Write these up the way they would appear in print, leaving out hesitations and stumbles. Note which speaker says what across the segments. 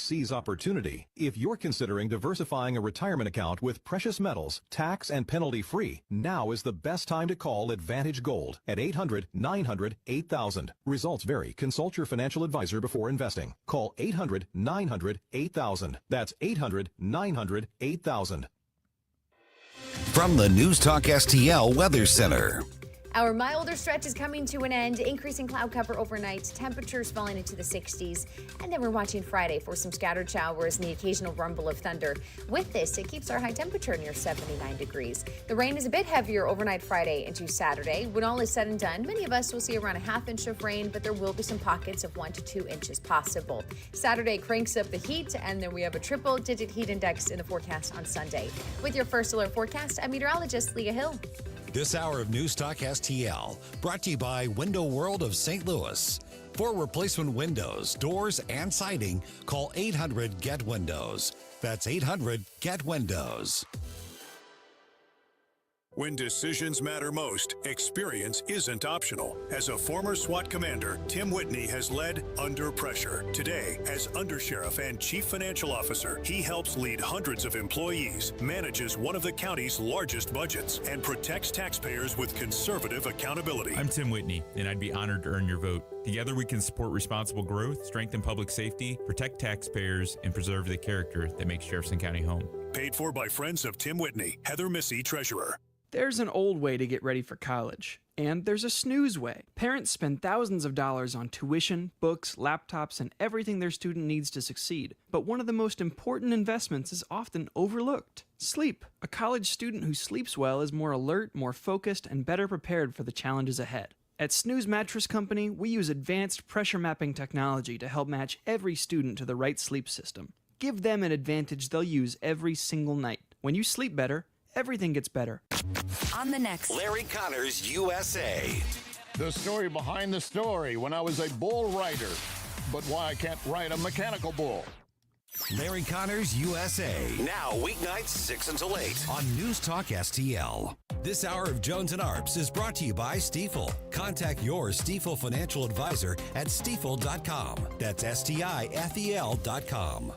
Speaker 1: seize opportunity. If you're considering diversifying a retirement account with precious metals, tax and penalty-free, now is the best time to call Advantage Gold at 800-900-8000. Results vary. Consult your financial advisor before investing. Call 800-900-8000. That's 800-900-8000.
Speaker 2: From the News Talk STL Weather Center.
Speaker 3: Our milder stretch is coming to an end, increasing cloud cover overnight, temperatures falling into the 60s, and then we're watching Friday for some scattered showers and the occasional rumble of thunder. With this, it keeps our high temperature near 79 degrees. The rain is a bit heavier overnight Friday into Saturday. When all is said and done, many of us will see around a half inch of rain, but there will be some pockets of 1 to 2 inches possible. Saturday cranks up the heat, and then we have a triple-digit heat index in the forecast on Sunday. With your first alert forecast, I'm meteorologist Leah Hill.
Speaker 2: This hour of News Talk STL brought to you by Window World of St. Louis. For replacement windows, doors, and siding, call 800-GET-WINDOWS. That's 800-GET-WINDOWS.
Speaker 4: When decisions matter most, experience isn't optional. As a former SWAT commander, Tim Whitney has led Under Pressure. Today, as Undersheriff and Chief Financial Officer, he helps lead hundreds of employees, manages one of the county's largest budgets, and protects taxpayers with conservative accountability.
Speaker 5: I'm Tim Whitney, and I'd be honored to earn your vote. Together we can support responsible growth, strengthen public safety, protect taxpayers, and preserve the character that makes Jefferson County home.
Speaker 4: Paid for by friends of Tim Whitney. Heather Missy, Treasurer.
Speaker 6: There's an old way to get ready for college, and there's a snooze way. Parents spend thousands of dollars on tuition, books, laptops, and everything their student needs to succeed. But one of the most important investments is often overlooked. Sleep. A college student who sleeps well is more alert, more focused, and better prepared for the challenges ahead. At Snooze Mattress Company, we use advanced pressure mapping technology to help match every student to the right sleep system. Give them an advantage they'll use every single night. When you sleep better, everything gets better.
Speaker 7: On the next,
Speaker 2: Larry Connors, USA.
Speaker 8: The story behind the story when I was a bull rider, but why I can't ride a mechanical bull.
Speaker 2: Larry Connors, USA. Now, weeknights 6 until 8 on News Talk STL. This hour of Jones and Arps is brought to you by Stifel. Contact your Stifel financial advisor at stifel.com. That's STIFEL.com.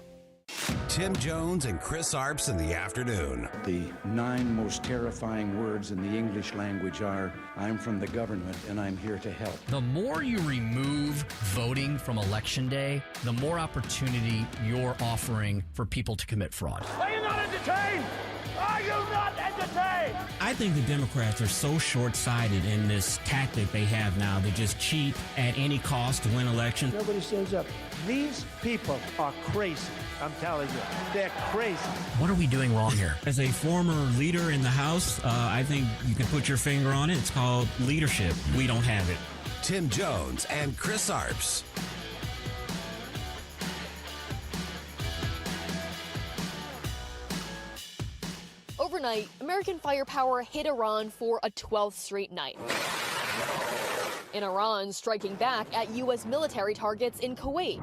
Speaker 2: Tim Jones and Chris Arps in the afternoon.
Speaker 9: The 9 most terrifying words in the English language are, I'm from the government and I'm here to help.
Speaker 10: The more you remove voting from Election Day, the more opportunity you're offering for people to commit fraud.
Speaker 11: Are you not entertained? Are you not entertained?
Speaker 12: I think the Democrats are so short-sighted in this tactic they have now to just cheat at any cost to win elections.
Speaker 11: Nobody stands up. These people are crazy. I'm telling you, they're crazy.
Speaker 10: What are we doing wrong here?
Speaker 12: As a former leader in the House, I think you can put your finger on it. It's called leadership. We don't have it.
Speaker 2: Tim Jones and Chris Arps.
Speaker 13: Overnight, American firepower hit Iran for a 12th straight night. And Iran striking back at U.S. military targets in Kuwait.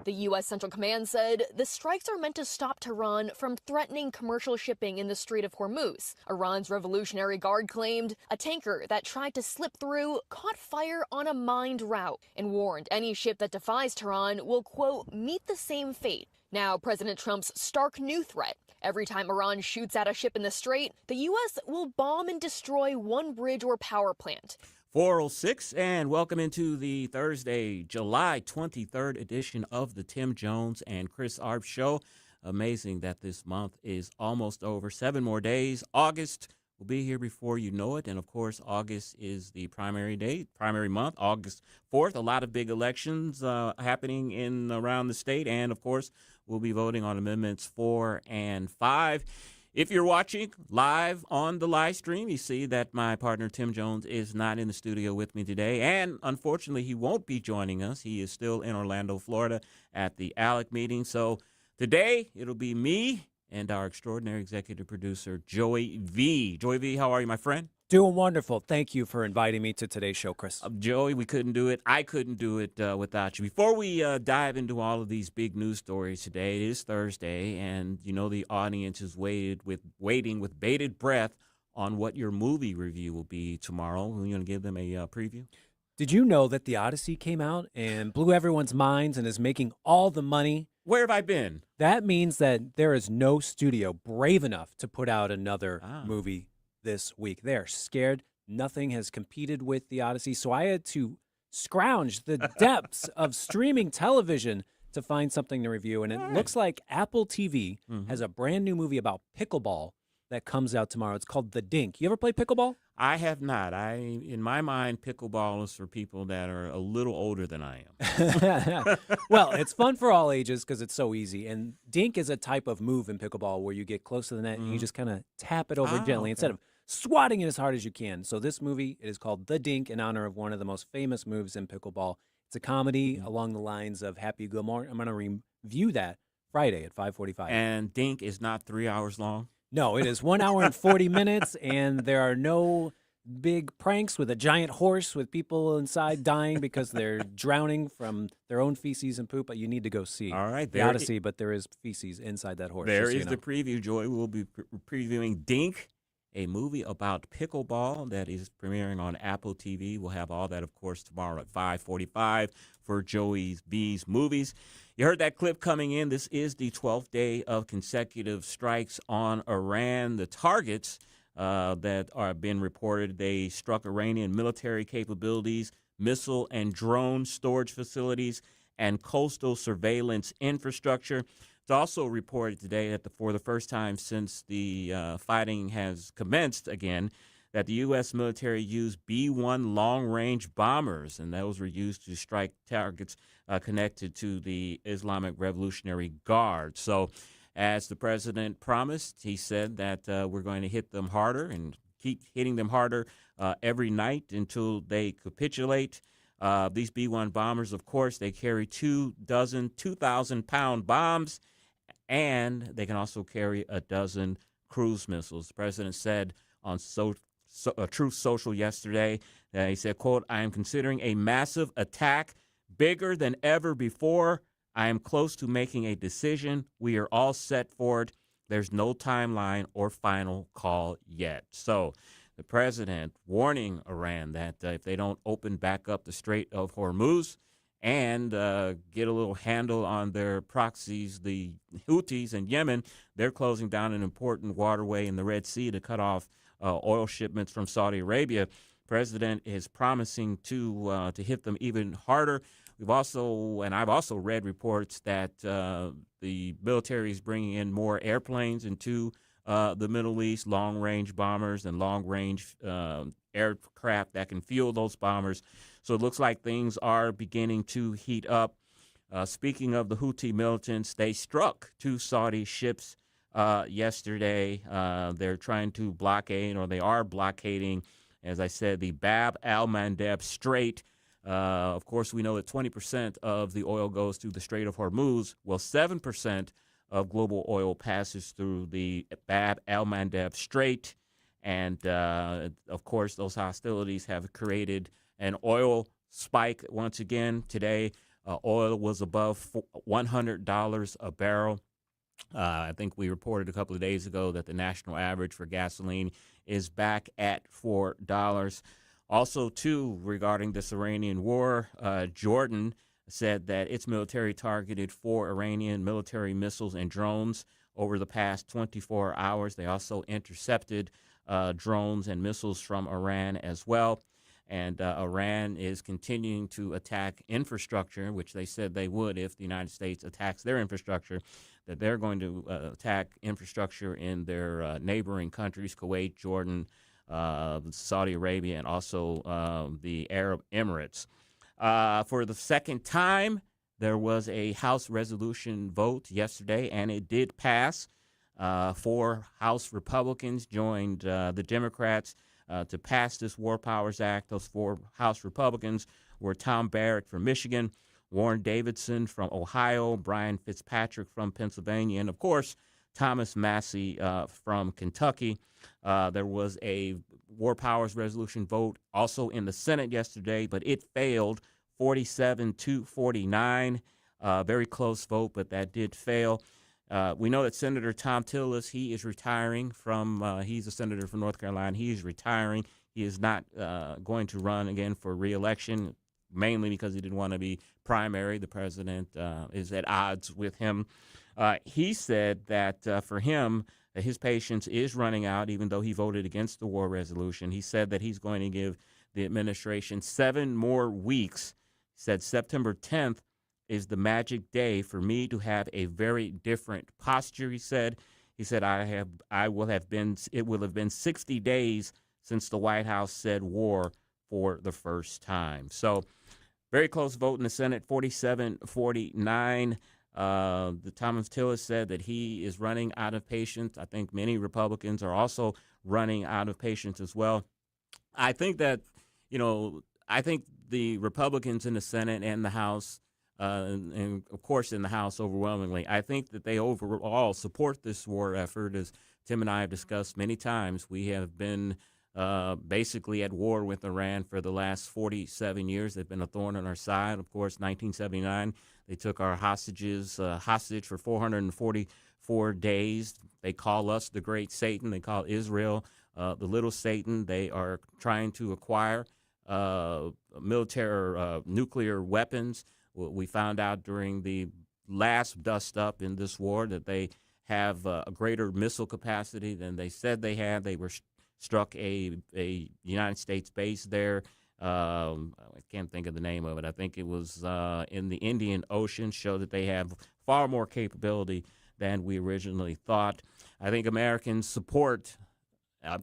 Speaker 13: The U.S. Central Command said the strikes are meant to stop Tehran from threatening commercial shipping in the Strait of Hormuz. Iran's Revolutionary Guard claimed a tanker that tried to slip through caught fire on a mined route and warned any ship that defies Tehran will, quote, meet the same fate. Now, President Trump's stark new threat. Every time Iran shoots at a ship in the Strait, the U.S. will bomb and destroy one bridge or power plant.
Speaker 14: 406, and welcome into the Thursday, July 23rd edition of the Tim Jones and Chris Arps Show. Amazing that this month is almost over. 7 more days. August will be here before you know it. And, of course, August is the primary month, August 4th. A lot of big elections happening in around the state. And, of course, we'll be voting on Amendments 4 and 5. If you're watching live on the live stream, you see that my partner Tim Jones is not in the studio with me today, and unfortunately he won't be joining us. He is still in Orlando, Florida at the ALEC meeting. So today it'll be me and our extraordinary executive producer, Joey V. Joey V, how are you, my friend?
Speaker 15: Doing wonderful. Thank you for inviting me to today's show, Chris.
Speaker 14: Joey, we couldn't do it. I couldn't do it without you. Before we dive into all of these big news stories today, it is Thursday, and you know the audience is waiting with bated breath on what your movie review will be tomorrow. Are you going to give them a preview?
Speaker 15: Did you know that The Odyssey came out and blew everyone's minds and is making all the money?
Speaker 14: Where have I been?
Speaker 15: That means that there is no studio brave enough to put out another movie this week. They're scared. Nothing has competed with The Odyssey, so I had to scrounge the depths of streaming television to find something to review, and it looks like Apple TV has a brand new movie about pickleball that comes out tomorrow. It's called The Dink. You ever play pickleball?
Speaker 14: I have not. In my mind, pickleball is for people that are a little older than I am.
Speaker 15: Well, it's fun for all ages because it's so easy. And dink is a type of move in pickleball where you get close to the net and you just kind of tap it over gently instead of swatting it as hard as you can. So this movie, it is called The Dink in honor of one of the most famous moves in pickleball. It's a comedy along the lines of Happy Gilmore. I'm going to review that Friday at 5:45.
Speaker 14: And Dink is not 3 hours long?
Speaker 15: No, it is 1 hour and 40 minutes, and there are no big pranks with a giant horse with people inside dying because they're drowning from their own feces and poop. But you need to go see
Speaker 14: All right,
Speaker 15: The Odyssey, but there is feces inside that horse.
Speaker 14: There is the preview, Joy. We'll be previewing Dink, a movie about pickleball that is premiering on Apple TV. We'll have all that, of course, tomorrow at 5:45 for Joey's B's Movies. You heard that clip coming in. This is the 12th day of consecutive strikes on Iran. The targets that are being reported, they struck Iranian military capabilities, missile and drone storage facilities, and coastal surveillance infrastructure. It's also reported today that for the first time since the fighting has commenced again, that the U.S. military used B-1 long-range bombers, and those were used to strike targets connected to the Islamic Revolutionary Guard. So as the president promised, he said that we're going to hit them harder and keep hitting them harder every night until they capitulate. These B-1 bombers, of course, they carry 2 dozen 2,000-pound bombs, and they can also carry a dozen cruise missiles. The president said on Truth Social yesterday, he said, quote, "I am considering a massive attack bigger than ever before. I am close to making a decision. We are all set for it. There's no timeline or final call yet." So the president warning Iran that if they don't open back up the Strait of Hormuz and get a little handle on their proxies, the Houthis in Yemen, they're closing down an important waterway in the Red Sea to cut off oil shipments from Saudi Arabia. President is promising to hit them even harder. I've also read reports that the military is bringing in more airplanes into the Middle East, long-range bombers and long-range aircraft that can fuel those bombers. So it looks like things are beginning to heat up. Speaking of the Houthi militants, they struck 2 Saudi ships yesterday. They're trying to blockade, or they are blockading, as I said, the Bab al-Mandeb Strait. Of course, we know that 20% of the oil goes through the Strait of Hormuz. Well, 7% of global oil passes through the Bab al-Mandeb Strait. And, of course, those hostilities have created an oil spike once again. Today, oil was above $100 a barrel. I think we reported a couple of days ago that the national average for gasoline is back at $4. Also, too, regarding this Iranian war, Jordan said that its military targeted 4 Iranian military missiles and drones over the past 24 hours. They also intercepted drones and missiles from Iran as well. And Iran is continuing to attack infrastructure, which they said they would if the United States attacks their infrastructure, that they're going to attack infrastructure in their neighboring countries, Kuwait, Jordan, Saudi Arabia, and also the Arab Emirates. For the second time, there was a House resolution vote yesterday, and it did pass. 4 House Republicans joined the Democrats to pass this War Powers Act. Those 4 House Republicans were Tom Barrett from Michigan, Warren Davidson from Ohio, Brian Fitzpatrick from Pennsylvania, and, of course, Thomas Massey from Kentucky. There was a War Powers resolution vote also in the Senate yesterday, but it failed 47-49. Very close vote, but that did fail. We know that Senator Tom Tillis, he is retiring from, he's a senator from North Carolina. He is retiring. he is not going to run again for re-election, mainly because he didn't want to be primary. The president is at odds with him. He said that for him, his patience is running out, even though he voted against the war resolution. He said that he's going to give the administration 7 more weeks. He said September 10th is the magic day for me to have a very different posture, he said. He said, it will have been 60 days since the White House said war for the first time. So very close vote in the Senate, 47-49. The Thomas Tillis said that he is running out of patience. I think many Republicans are also running out of patience as well. I think that, I think the Republicans in the Senate and the House, and of course in the House overwhelmingly, I think that they overall support this war effort. As Tim and I have discussed many times, we have been basically at war with Iran for the last 47 years. They've been a thorn in our side. Of course, 1979, they took our hostage for 444 days. They call us the great Satan. They call Israel the little Satan. They are trying to acquire nuclear weapons. We found out during the last dust-up in this war that they have a greater missile capacity than they said they had. They were struck a United States base there. I can't think of the name of it. I think it was in the Indian Ocean, show that they have far more capability than we originally thought. I think Americans support,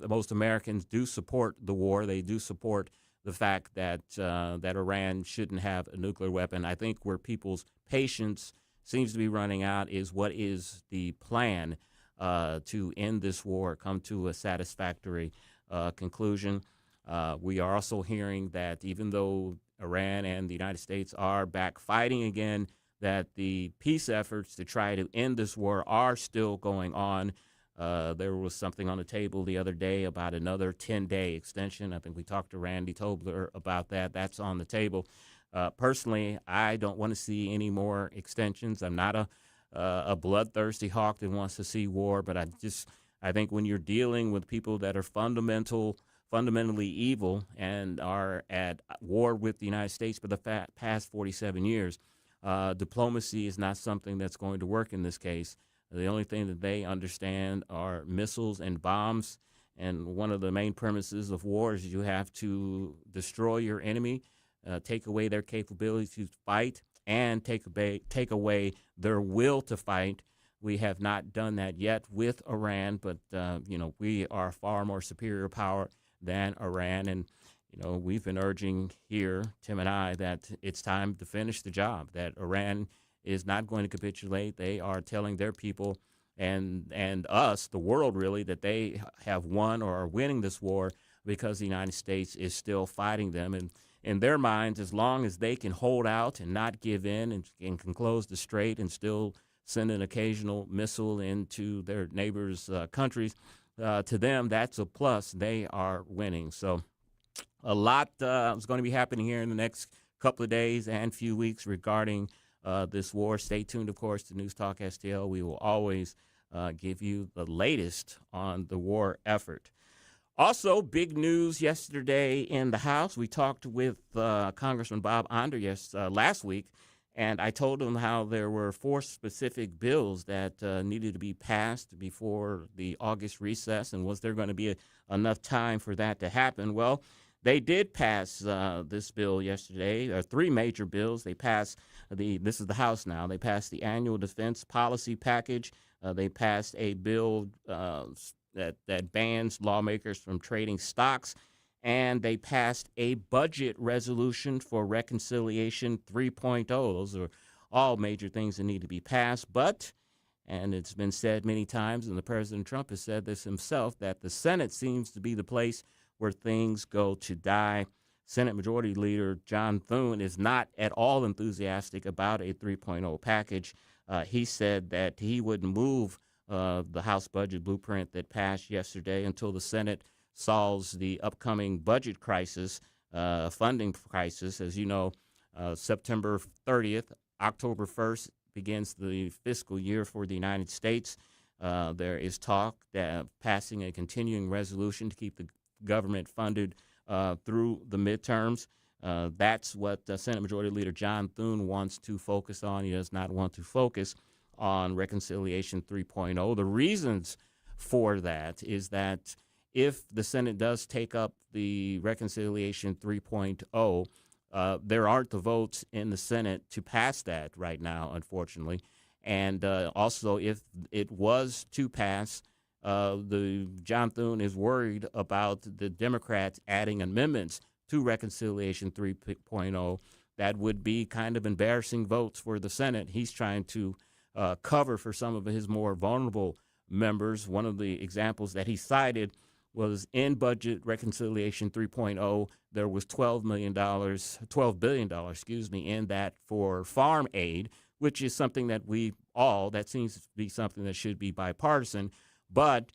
Speaker 14: most Americans do support the war. They do support the fact that that Iran shouldn't have a nuclear weapon. I think where people's patience seems to be running out is what is the plan to end this war, come to a satisfactory conclusion. We are also hearing that even though Iran and the United States are back fighting again, that the peace efforts to try to end this war are still going on. There was something on the table the other day about another 10-day extension. I think we talked to Randy Tobler about that. That's on the table. Personally, I don't want to see any more extensions. I'm not a bloodthirsty hawk that wants to see war, but I think when you're dealing with people that are fundamentally evil and are at war with the United States for the past 47 years, diplomacy is not something that's going to work in this case. The only thing that they understand are missiles and bombs, and one of the main premises of war is you have to destroy your enemy, take away their capability to fight, and take away their will to fight. We have not done that yet with Iran, but we are a far more superior power than Iran, and we've been urging here, Tim and I, that it's time to finish the job, that Iran is not going to capitulate. They are telling their people and us, the world really, that they have won or are winning this war because the United States is still fighting them. And in their minds, as long as they can hold out and not give in and can close the strait and still send an occasional missile into their neighbors' countries, to them, that's a plus. They are winning. So a lot is going to be happening here in the next couple of days and few weeks regarding this war. Stay tuned, of course, to News Talk STL. We will always give you the latest on the war effort. Also, big news yesterday in the House. We talked with Congressman Bob Onder last week, and I told him how there were 4 specific bills that needed to be passed before the August recess, and was there going to be enough time for that to happen? Well, they did pass this bill yesterday. There are 3 major bills. They passed this is the House now. They passed the annual defense policy package. They passed a bill that bans lawmakers from trading stocks. And they passed a budget resolution for reconciliation 3.0. Those are all major things that need to be passed. But, and it's been said many times, and the President Trump has said this himself, that the Senate seems to be the place where things go to die. Senate Majority Leader John Thune is not at all enthusiastic about a 3.0 package. He said that he wouldn't move the House budget blueprint that passed yesterday until the Senate solves the upcoming budget crisis, funding crisis. As you know, September 30th, October 1st begins the fiscal year for the United States. There is talk that passing a continuing resolution to keep the government funded through the midterms. That's what Senate Majority Leader John Thune wants to focus on. He does not want to focus on Reconciliation 3.0. The reasons for that is that if the Senate does take up the Reconciliation 3.0, there aren't the votes in the Senate to pass that right now, unfortunately. And also, if it was to pass, John Thune is worried about the Democrats adding amendments to Reconciliation 3.0 that would be kind of embarrassing votes for the Senate. He's trying to cover for some of his more vulnerable members. One of the examples that he cited was in budget Reconciliation 3.0, there was $12 billion, in that for farm aid, which is something that that seems to be something that should be bipartisan. But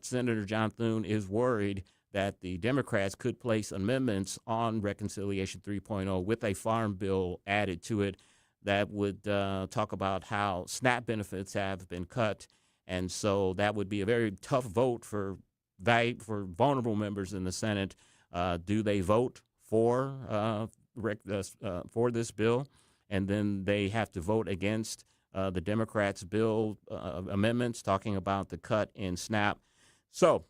Speaker 14: Senator John Thune is worried that the Democrats could place amendments on Reconciliation 3.0 with a farm bill added to it that would talk about how SNAP benefits have been cut. And so that would be a very tough vote for vulnerable members in the Senate. Do they vote for this bill? And then they have to vote against the Democrats' bill amendments talking about the cut in SNAP. So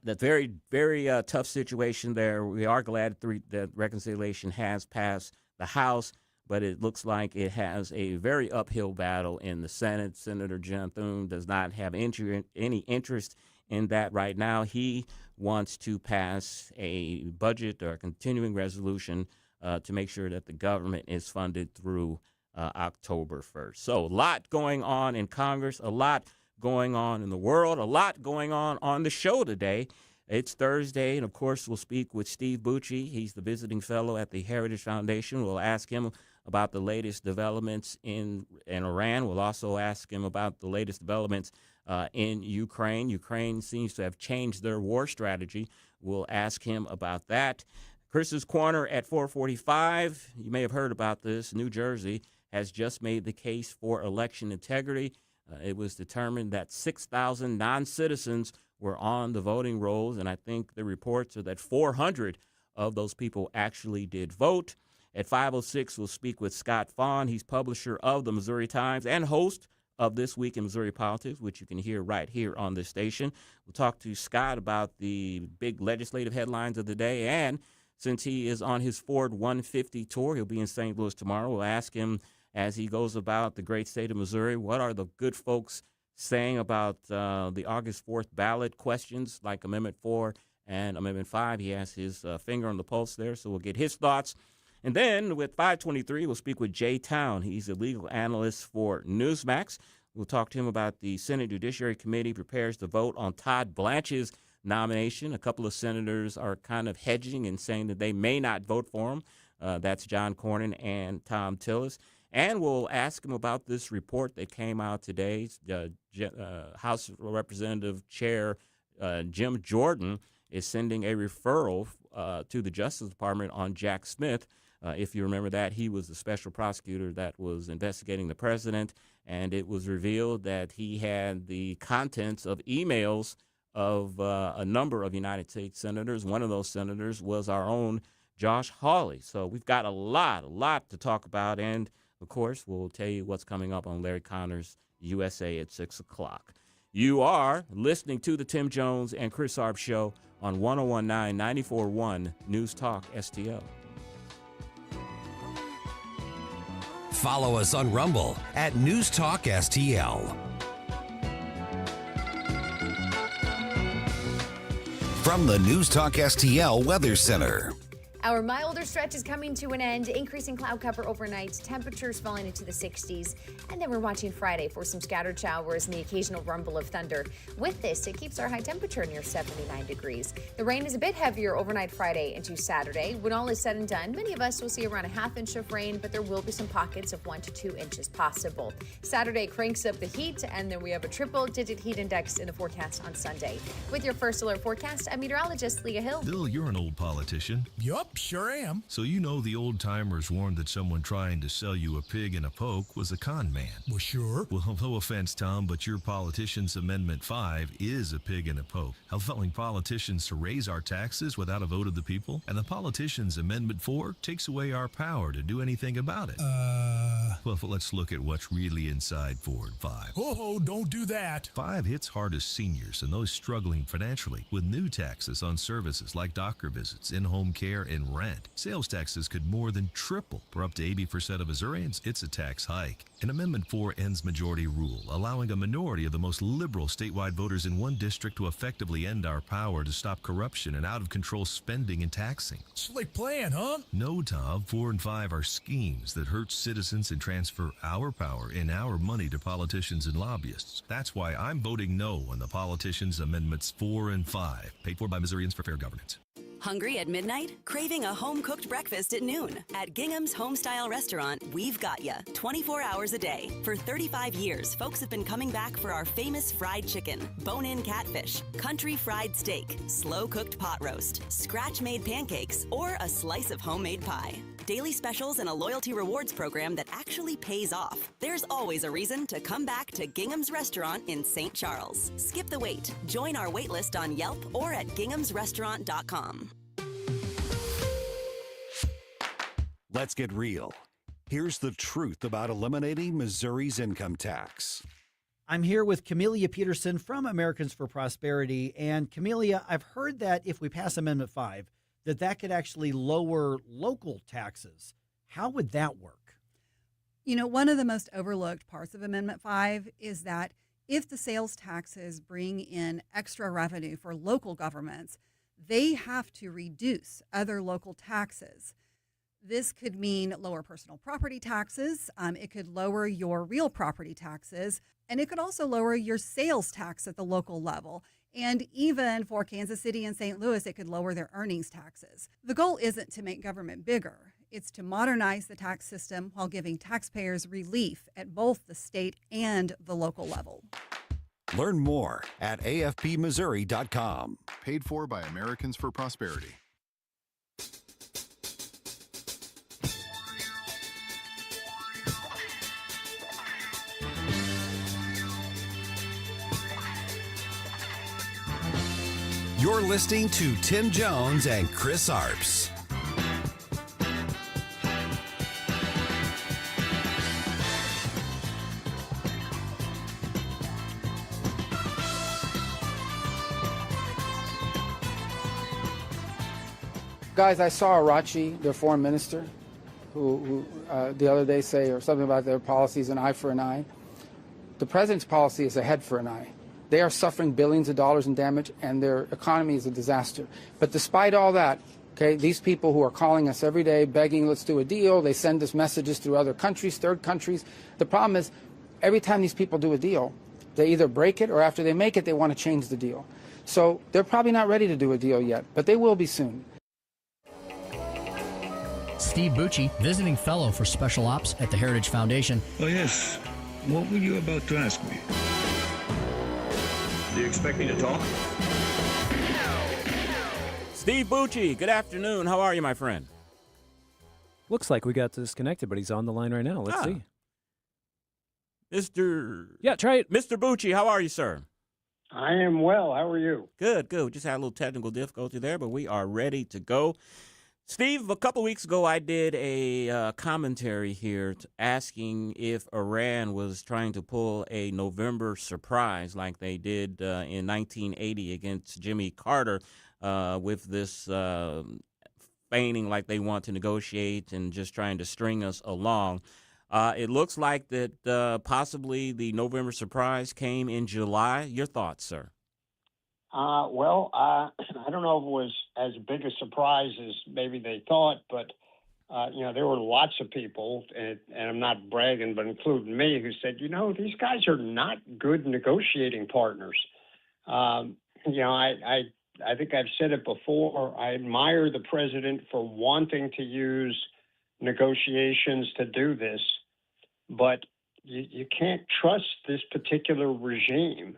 Speaker 14: that's very, very tough situation there. We are glad that reconciliation has passed the House, but it looks like it has a very uphill battle in the Senate. Senator John Thune does not have any interest in that right now. He wants to pass a budget or a continuing resolution to make sure that the government is funded through October 1st. So a lot going on in Congress, a lot going on in the world, a lot going on the show today. It's Thursday, and of course, we'll speak with Steve Bucci. He's the visiting fellow at the Heritage Foundation. We'll ask him about the latest developments in Iran. We'll also ask him about the latest developments in Ukraine. Ukraine seems to have changed their war strategy. We'll ask him about that. Chris's Corner at 4:45. You may have heard about this. New Jersey has just made the case for election integrity. It was determined that 6,000 non-citizens were on the voting rolls, and I think the reports are that 400 of those people actually did vote. At 5:06, we'll speak with Scott Faughn. He's publisher of the Missouri Times and host of This Week in Missouri Politics, which you can hear right here on this station. We'll talk to Scott about the big legislative headlines of the day, and since he is on his Ford 150 tour, he'll be in St. Louis tomorrow. We'll ask him, as he goes about the great state of Missouri, what are the good folks saying about the August 4th ballot questions like Amendment 4 and Amendment 5. He has his finger on the pulse there, so we'll get his thoughts. And then with 5:23, we'll speak with Jay Town. He's a legal analyst for Newsmax. We'll talk to him about the Senate Judiciary Committee prepares to vote on Todd Blanche's nomination. A couple of senators are kind of hedging and saying that they may not vote for him. That's John Cornyn and Tom Tillis. And we'll ask him about this report that came out today. House Representative Chair Jim Jordan is sending a referral to the Justice Department on Jack Smith. If you remember that, he was the special prosecutor that was investigating the president, and it was revealed that he had the contents of emails of a number of United States senators. One of those senators was our own Josh Hawley. So we've got a lot to talk about, and of course, we'll tell you what's coming up on Larry Connor's USA at 6 o'clock. You are listening to the Tim Jones and Chris Arps Show on 101.9 94.1 News Talk STL.
Speaker 2: Follow us on Rumble at News Talk STL. From the News Talk STL Weather Center.
Speaker 3: Our milder stretch is coming to an end, increasing cloud cover overnight, temperatures falling into the 60s, and then we're watching Friday for some scattered showers and the occasional rumble of thunder. With this, it keeps our high temperature near 79 degrees. The rain is a bit heavier overnight Friday into Saturday. When all is said and done, many of us will see around a ½ inch of rain, but there will be some pockets of 1 to 2 inches possible. Saturday cranks up the heat, and then we have a triple-digit heat index in the forecast on Sunday. With your first alert forecast, I'm meteorologist Leah Hill.
Speaker 7: Bill, you're an old politician.
Speaker 16: Yup.
Speaker 7: Sure am.
Speaker 16: So you know the old-timers warned that someone trying to sell you a pig in a poke was a con man.
Speaker 7: Well, sure.
Speaker 16: Well, no offense, Tom, but your politician's Amendment 5 is a pig in a poke, allowing politicians to raise our taxes without a vote of the people. And the politician's Amendment 4 takes away our power to do anything about it. Well, let's look at what's really inside 4 and 5.
Speaker 7: Oh, don't do that.
Speaker 16: 5 hits hardest seniors and those struggling financially with new taxes on services like doctor visits, in-home care, and rent. Sales taxes could more than triple. For up to 80% of Missourians, it's a tax hike. And Amendment 4 ends majority rule, allowing a minority of the most liberal statewide voters in one district to effectively end our power to stop corruption and out-of-control spending and taxing.
Speaker 7: Slick plan, huh?
Speaker 16: No, Tom. 4 and 5 are schemes that hurt citizens and transfer our power and our money to politicians and lobbyists. That's why I'm voting no on the politicians' Amendments 4 and 5, paid for by Missourians for Fair Governance.
Speaker 17: Hungry at midnight? Craving a home-cooked breakfast at noon? At Gingham's Homestyle Restaurant, we've got ya 24 hours a day. For 35 years, folks have been coming back for our famous fried chicken, bone-in catfish, country fried steak, slow-cooked pot roast, scratch-made pancakes, or a slice of homemade pie. Daily specials and a loyalty rewards program that actually pays off. There's always a reason to come back to Gingham's Restaurant in St. Charles. Skip the wait. Join our wait list on Yelp or at ginghamsrestaurant.com.
Speaker 18: Let's get real. Here's the truth about eliminating Missouri's income tax.
Speaker 19: I'm here with Camelia Peterson from Americans for Prosperity. And Camelia, I've heard that if we pass Amendment 5, that could actually lower local taxes. How would that work?
Speaker 20: You know, one of the most overlooked parts of Amendment 5 is that if the sales taxes bring in extra revenue for local governments, they have to reduce other local taxes. This could mean lower personal property taxes. It could lower your real property taxes, and it could also lower your sales tax at the local level. And even for Kansas City and St. Louis, it could lower their earnings taxes. The goal isn't to make government bigger. It's to modernize the tax system while giving taxpayers relief at both the state and the local level.
Speaker 18: Learn more at afpmissouri.com.
Speaker 21: Paid for by Americans for Prosperity.
Speaker 2: You're listening to Tim Jones and Chris Arps.
Speaker 22: Guys, I saw Arachi, their foreign minister, who the other day say or something about their policies, an eye for an eye. The president's policy is a head for an eye. They are suffering billions of dollars in damage, and their economy is a disaster. But despite all that, okay, these people who are calling us every day, begging, let's do a deal, they send us messages through other countries, third countries. The problem is, every time these people do a deal, they either break it or after they make it, they want to change the deal. So they're probably not ready to do a deal yet, but they will be soon.
Speaker 10: Steve Bucci, visiting fellow for Special Ops at the Heritage Foundation.
Speaker 23: Oh, yes. What were you about to ask me? Do you expect me to talk?
Speaker 14: Steve Bucci, good afternoon. How are you, my friend?
Speaker 15: Looks like we got disconnected, but he's on the line right now. Let's see. Try it.
Speaker 14: Mr. Bucci, how are you, sir?
Speaker 24: I am well. How are you?
Speaker 14: Good, good. We just had a little technical difficulty there, but we are ready to go. Steve, a couple weeks ago, I did a commentary here asking if Iran was trying to pull a November surprise like they did in 1980 against Jimmy Carter with this feigning like they want to negotiate and just trying to string us along. It looks like that possibly the November surprise came in July. Your thoughts, sir?
Speaker 24: I don't know if it was as big a surprise as maybe they thought, but, there were lots of people, and I'm not bragging, but including me, who said, these guys are not good negotiating partners. I think I've said it before. I admire the president for wanting to use negotiations to do this, but you can't trust this particular regime.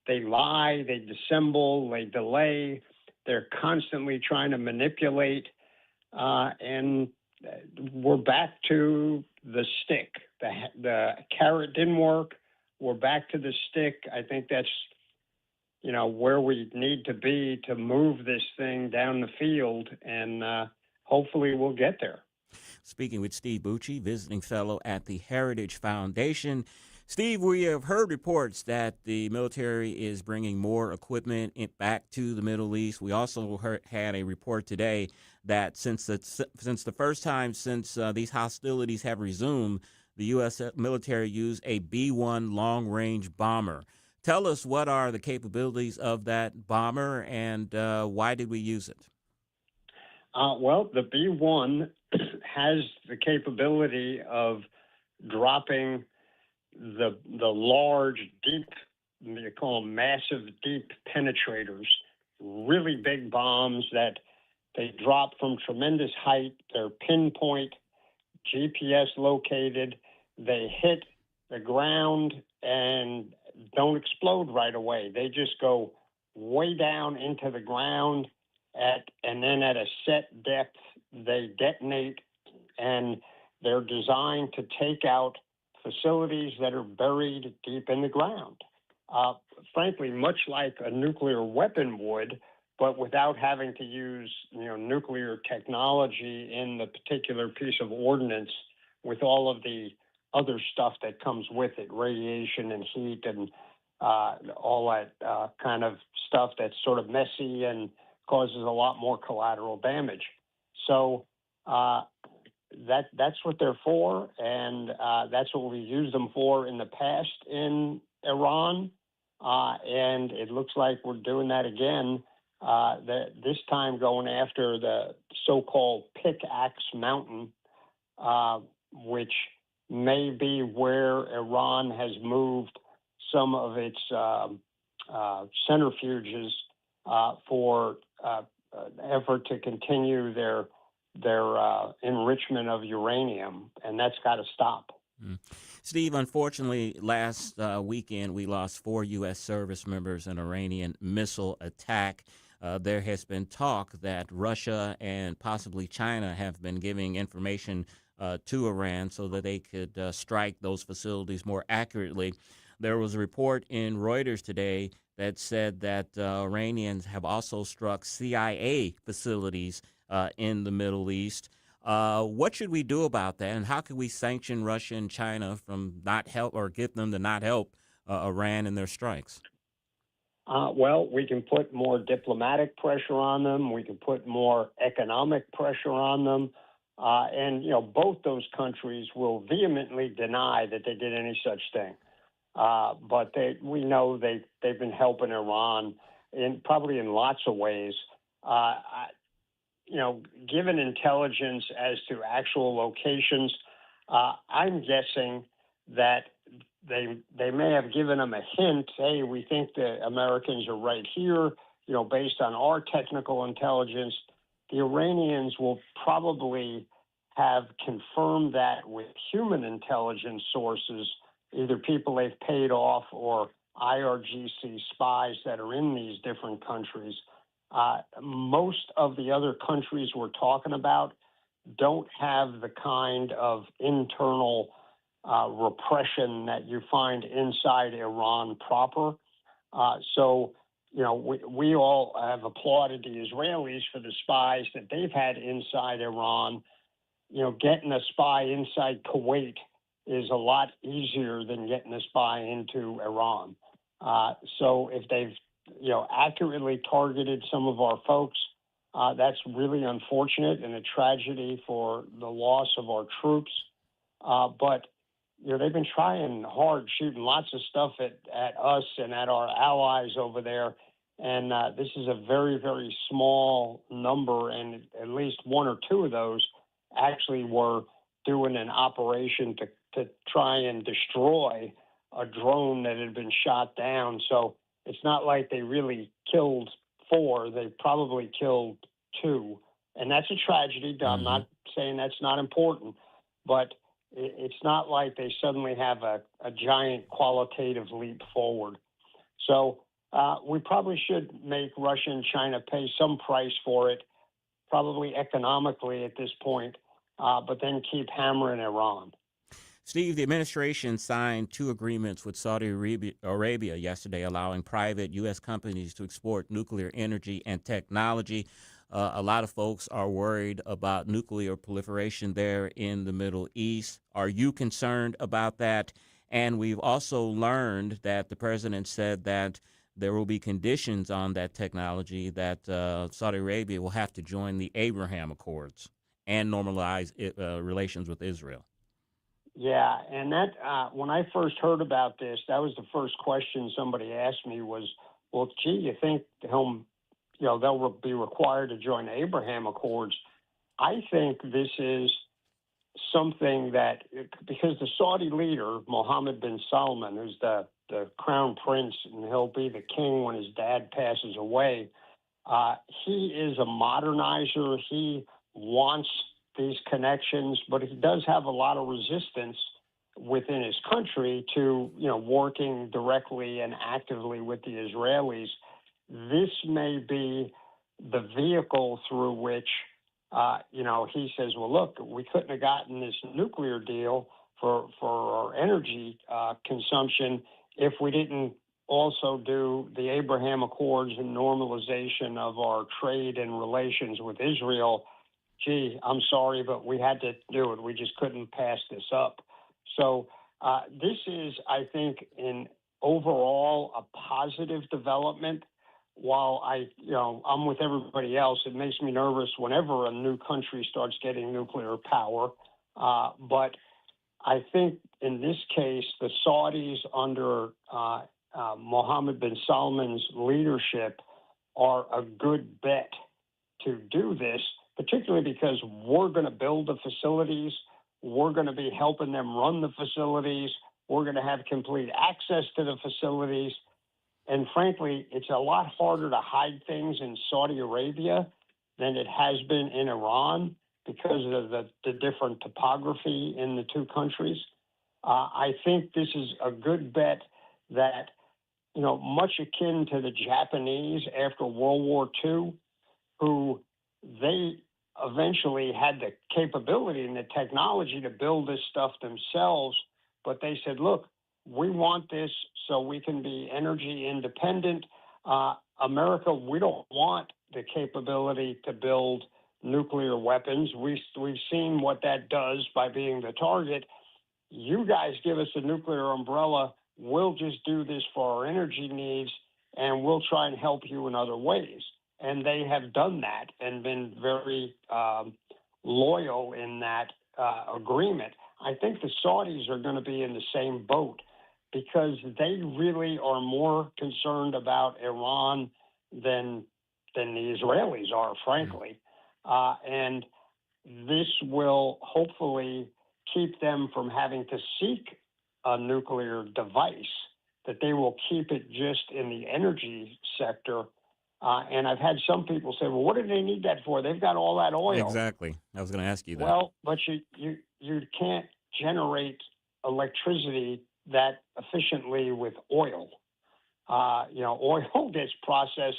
Speaker 24: They lie, they dissemble, they delay, They're constantly trying to manipulate, and we're back to the stick. The carrot didn't work. We're back to the stick. I think that's, where we need to be to move this thing down the field, and hopefully we'll get there.
Speaker 14: Speaking with Steve Bucci, visiting fellow at the Heritage Foundation. Steve, we have heard reports that the military is bringing more equipment back to the Middle East. We also had a report today that since the first time since these hostilities have resumed, the U.S. military used a B-1 long-range bomber. Tell us, what are the capabilities of that bomber, and why did we use it?
Speaker 24: Well, the B-1 has the capability of dropping the large, deep, you call them massive, deep penetrators, really big bombs that they drop from tremendous height. They're pinpoint, GPS located. They hit the ground and don't explode right away. They just go way down into the ground and then at a set depth, they detonate, and they're designed to take out facilities that are buried deep in the ground. Frankly, much like a nuclear weapon would, but without having to use nuclear technology in the particular piece of ordnance, with all of the other stuff that comes with it, radiation and heat and all that kind of stuff that's sort of messy and causes a lot more collateral damage. So that's what they're for, and that's what we used them for in the past in Iran, and it looks like we're doing that again, this time going after the so-called Pickaxe Mountain, which may be where Iran has moved some of its centrifuges for effort to continue their enrichment of uranium, and that's got to stop.
Speaker 14: Steve, unfortunately, last weekend we lost 4 U.S. service members in an Iranian missile attack. There has been talk that Russia and possibly China have been giving information to Iran so that they could strike those facilities more accurately. There was a report in Reuters today that said that Iranians have also struck CIA facilities in the Middle East. What should we do about that, and how can we sanction Russia and China from not help or get them to not help Iran in their strikes?
Speaker 24: Well, we can put more diplomatic pressure on them. We can put more economic pressure on them. And both those countries will vehemently deny that they did any such thing. But we know they've been helping Iran probably in lots of ways. Given intelligence as to actual locations, I'm guessing that they may have given them a hint. Hey, we think the Americans are right here. Based on our technical intelligence, the Iranians will probably have confirmed that with human intelligence sources, either people they've paid off or IRGC spies that are in these different countries. Most of the other countries we're talking about don't have the kind of internal repression that you find inside Iran proper. So we all have applauded the Israelis for the spies that they've had inside Iran. Getting a spy inside Kuwait is a lot easier than getting a spy into Iran. So if they've accurately targeted some of our folks, that's really unfortunate and a tragedy for the loss of our troops. But they've been trying hard, shooting lots of stuff at us and at our allies over there. And this is a very, very small number, and at least 1 or 2 of those actually were doing an operation to try and destroy a drone that had been shot down. So it's not like they really killed 4. They probably killed 2. And that's a tragedy. I'm not saying that's not important, but it's not like they suddenly have a giant qualitative leap forward. So we probably should make Russia and China pay some price for it, probably economically at this point, but then keep hammering Iran.
Speaker 14: Steve, the administration signed 2 agreements with Saudi Arabia yesterday, allowing private U.S. companies to export nuclear energy and technology. A lot of folks are worried about nuclear proliferation there in the Middle East. Are you concerned about that? And we've also learned that the president said that there will be conditions on that technology, that Saudi Arabia will have to join the Abraham Accords and normalize relations with Israel.
Speaker 24: Yeah, and that when I first heard about this, that was the first question somebody asked me was, well, gee, you think they'll be required to join the Abraham Accords? I think this is something that, because the Saudi leader, Mohammed bin Salman, who's the crown prince, and he'll be the king when his dad passes away, he is a modernizer. He wants these connections, but he does have a lot of resistance within his country to, working directly and actively with the Israelis. This may be the vehicle through which, he says, well, look, we couldn't have gotten this nuclear deal for our energy consumption if we didn't also do the Abraham Accords and normalization of our trade and relations with Israel. Gee, I'm sorry, but we had to do it. We just couldn't pass this up. So this is, I think, in overall a positive development. While I'm with everybody else, it makes me nervous whenever a new country starts getting nuclear power. But I think in this case, the Saudis under Mohammed bin Salman's leadership are a good bet to do this, particularly because we're going to build the facilities. We're going to be helping them run the facilities. We're going to have complete access to the facilities. And frankly, it's a lot harder to hide things in Saudi Arabia than it has been in Iran because of the different topography in the two countries. I think this is a good bet that, much akin to the Japanese after World War II, who they eventually had the capability and the technology to build this stuff themselves, but they said, look, we want this so we can be energy independent. America, we don't want the capability to build nuclear weapons. We've seen what that does by being the target. You guys give us a nuclear umbrella. We'll just do this for our energy needs, and we'll try and help you in other ways. And they have done that and been very loyal in that agreement. I think the Saudis are going to be in the same boat because they really are more concerned about Iran than the Israelis are, frankly. And this will hopefully keep them from having to seek a nuclear device, that they will keep it just in the energy sector. And I've had some people say, well, what do they need that for? They've got all that oil.
Speaker 14: Exactly. I was going to ask you that.
Speaker 24: Well, but you can't generate electricity that efficiently with oil. Oil gets processed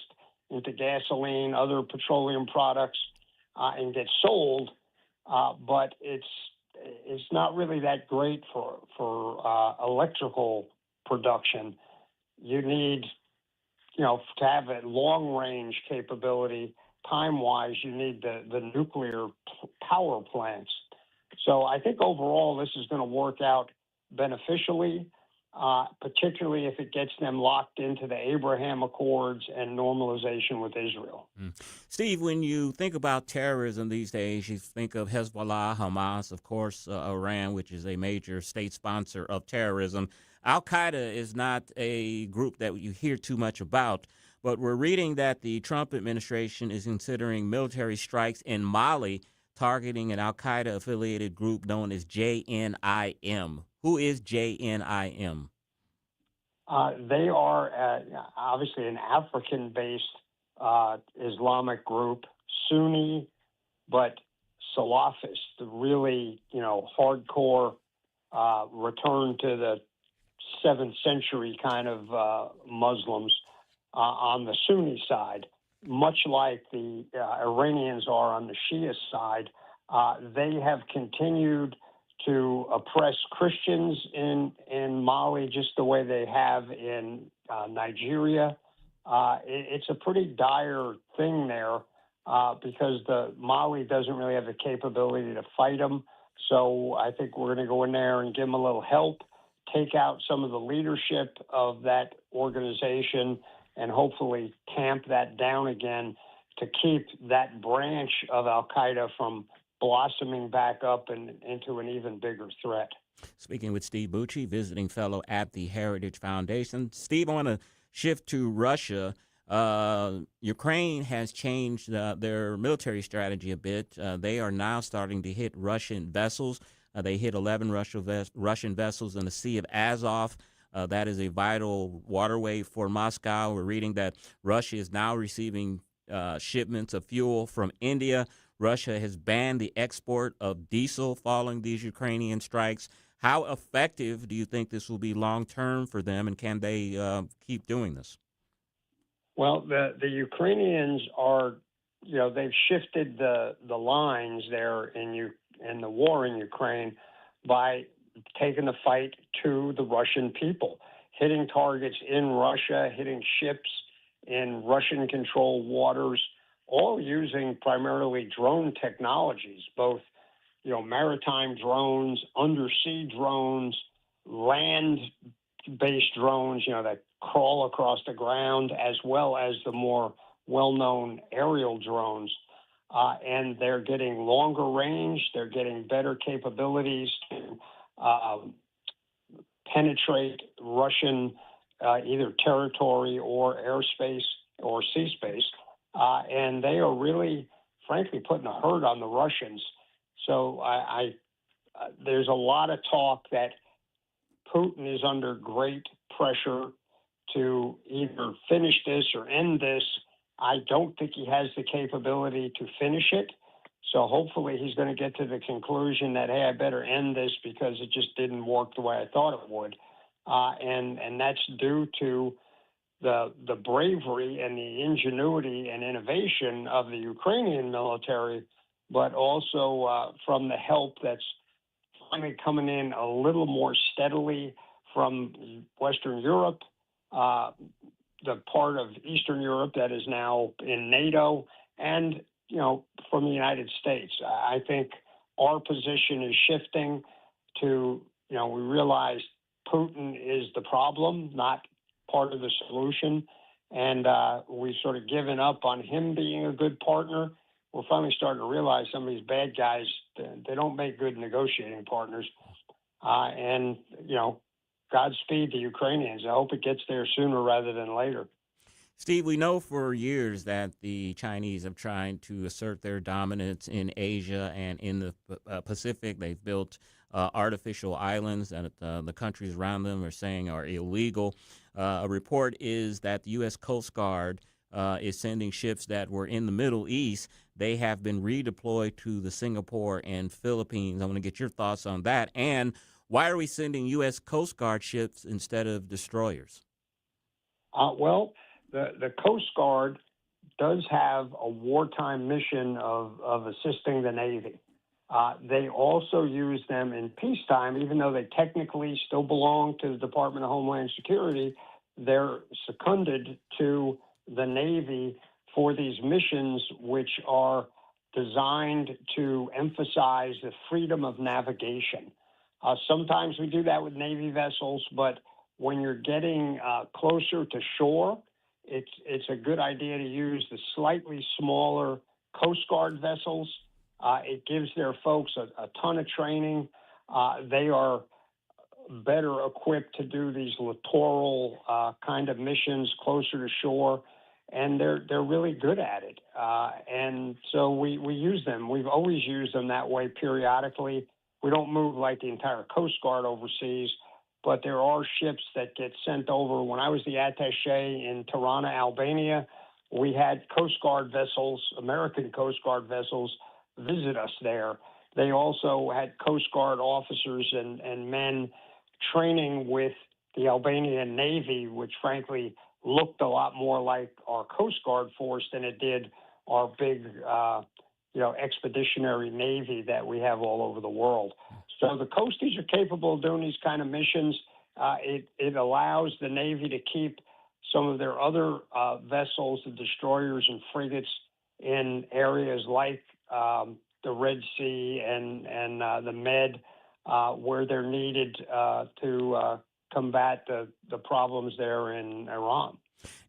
Speaker 24: into gasoline, other petroleum products, and gets sold, but it's not really that great for electrical production. You need, to have a long-range capability, time-wise, you need the nuclear power plants. So I think overall this is going to work out beneficially, particularly if it gets them locked into the Abraham Accords and normalization with Israel.
Speaker 14: Steve, when you think about terrorism these days, you think of Hezbollah, Hamas, of course, Iran, which is a major state sponsor of terrorism. Al-Qaeda is not a group that you hear too much about, but we're reading that the Trump administration is considering military strikes in Mali targeting an Al-Qaeda-affiliated group known as JNIM. Who is JNIM?
Speaker 24: They are obviously an African-based Islamic group, Sunni, but Salafist, the really, hardcore return to the 7th century kind of Muslims. on the Sunni side, much like the Iranians are on the Shia side. They have continued to oppress Christians in Mali just the way they have in Nigeria. It's a pretty dire thing there because Mali doesn't really have the capability to fight them. So I think we're going to go in there and give them a little help, take out some of the leadership of that organization, and hopefully tamp that down again to keep that branch of al-Qaeda from blossoming back up and into an even bigger threat.
Speaker 14: Speaking with Steve Bucci, visiting fellow at the Heritage Foundation. Steve, I want to shift to Russia. Ukraine has changed their military strategy a bit. They are now starting to hit Russian vessels. They hit 11 Russian vessels in the Sea of Azov. That is a vital waterway for Moscow. We're reading that Russia is now receiving shipments of fuel from India. Russia has banned the export of diesel following these Ukrainian strikes. How effective do you think this will be long-term for them, and can they keep doing this?
Speaker 24: Well, the Ukrainians are, they've shifted the lines there in the war in Ukraine by taking the fight to the Russian people, hitting targets in Russia, hitting ships in Russian-controlled waters, all using primarily drone technologies, both maritime drones, undersea drones, land-based drones, that crawl across the ground, as well as the more well-known aerial drones. And they're getting longer range. They're getting better capabilities to penetrate Russian either territory or airspace or sea space. And they are really, frankly, putting a hurt on the Russians. So there's a lot of talk that Putin is under great pressure to either finish this or end this. I don't think he has the capability to finish it. So hopefully he's going to get to the conclusion that, hey, I better end this because it just didn't work the way I thought it would. And that's due to the bravery and the ingenuity and innovation of the Ukrainian military, but also from the help that's finally coming in a little more steadily from Western Europe, the part of Eastern Europe that is now in NATO, and from the United States. I think our position is shifting to, we realize Putin is the problem, not part of the solution, and we've sort of given up on him being a good partner. We're finally starting to realize some of these bad guys, they don't make good negotiating partners. And Godspeed to Ukrainians. I hope it gets there sooner rather than later.
Speaker 14: Steve, we know for years that the Chinese have tried to assert their dominance in Asia and in the Pacific. They've built artificial islands that the countries around them are saying are illegal. A report is that the U.S. Coast Guard is sending ships that were in the Middle East. They have been redeployed to the Singapore and Philippines. I want to get your thoughts on that. And why are we sending U.S. Coast Guard ships instead of destroyers?
Speaker 24: Well, the Coast Guard does have a wartime mission of assisting the Navy. They also use them in peacetime, even though they technically still belong to the Department of Homeland Security. They're seconded to the Navy for these missions, which are designed to emphasize the freedom of navigation. Sometimes we do that with Navy vessels, but when you're getting closer to shore, it's a good idea to use the slightly smaller Coast Guard vessels. It gives their folks a ton of training. They are better equipped to do these littoral kind of missions closer to shore, and they're really good at it. And so we use them. We've always used them that way periodically. We don't move like the entire Coast Guard overseas, but there are ships that get sent over. When I was the attaché in Tirana, Albania, we had Coast Guard vessels, American Coast Guard vessels, visit us there. They also had Coast Guard officers and men training with the Albanian Navy, which frankly looked a lot more like our Coast Guard force than it did our big, expeditionary Navy that we have all over the world. So the Coasties are capable of doing these kind of missions. It allows the Navy to keep some of their other vessels, the destroyers and frigates, in areas like the Red Sea and the Med, where they're needed to combat the problems there in Iran.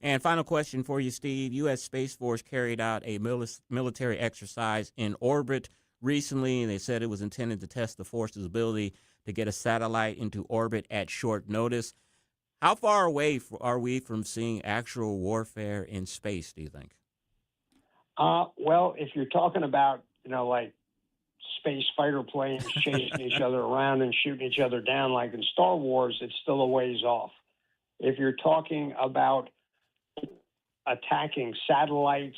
Speaker 14: And final question for you, Steve. U.S. Space Force carried out a military exercise in orbit recently, and they said it was intended to test the force's ability to get a satellite into orbit at short notice. How far away are we from seeing actual warfare in space, do you think?
Speaker 24: Well, if you're talking about, like space fighter planes chasing each other around and shooting each other down like in Star Wars, it's still a ways off. If you're talking about attacking satellites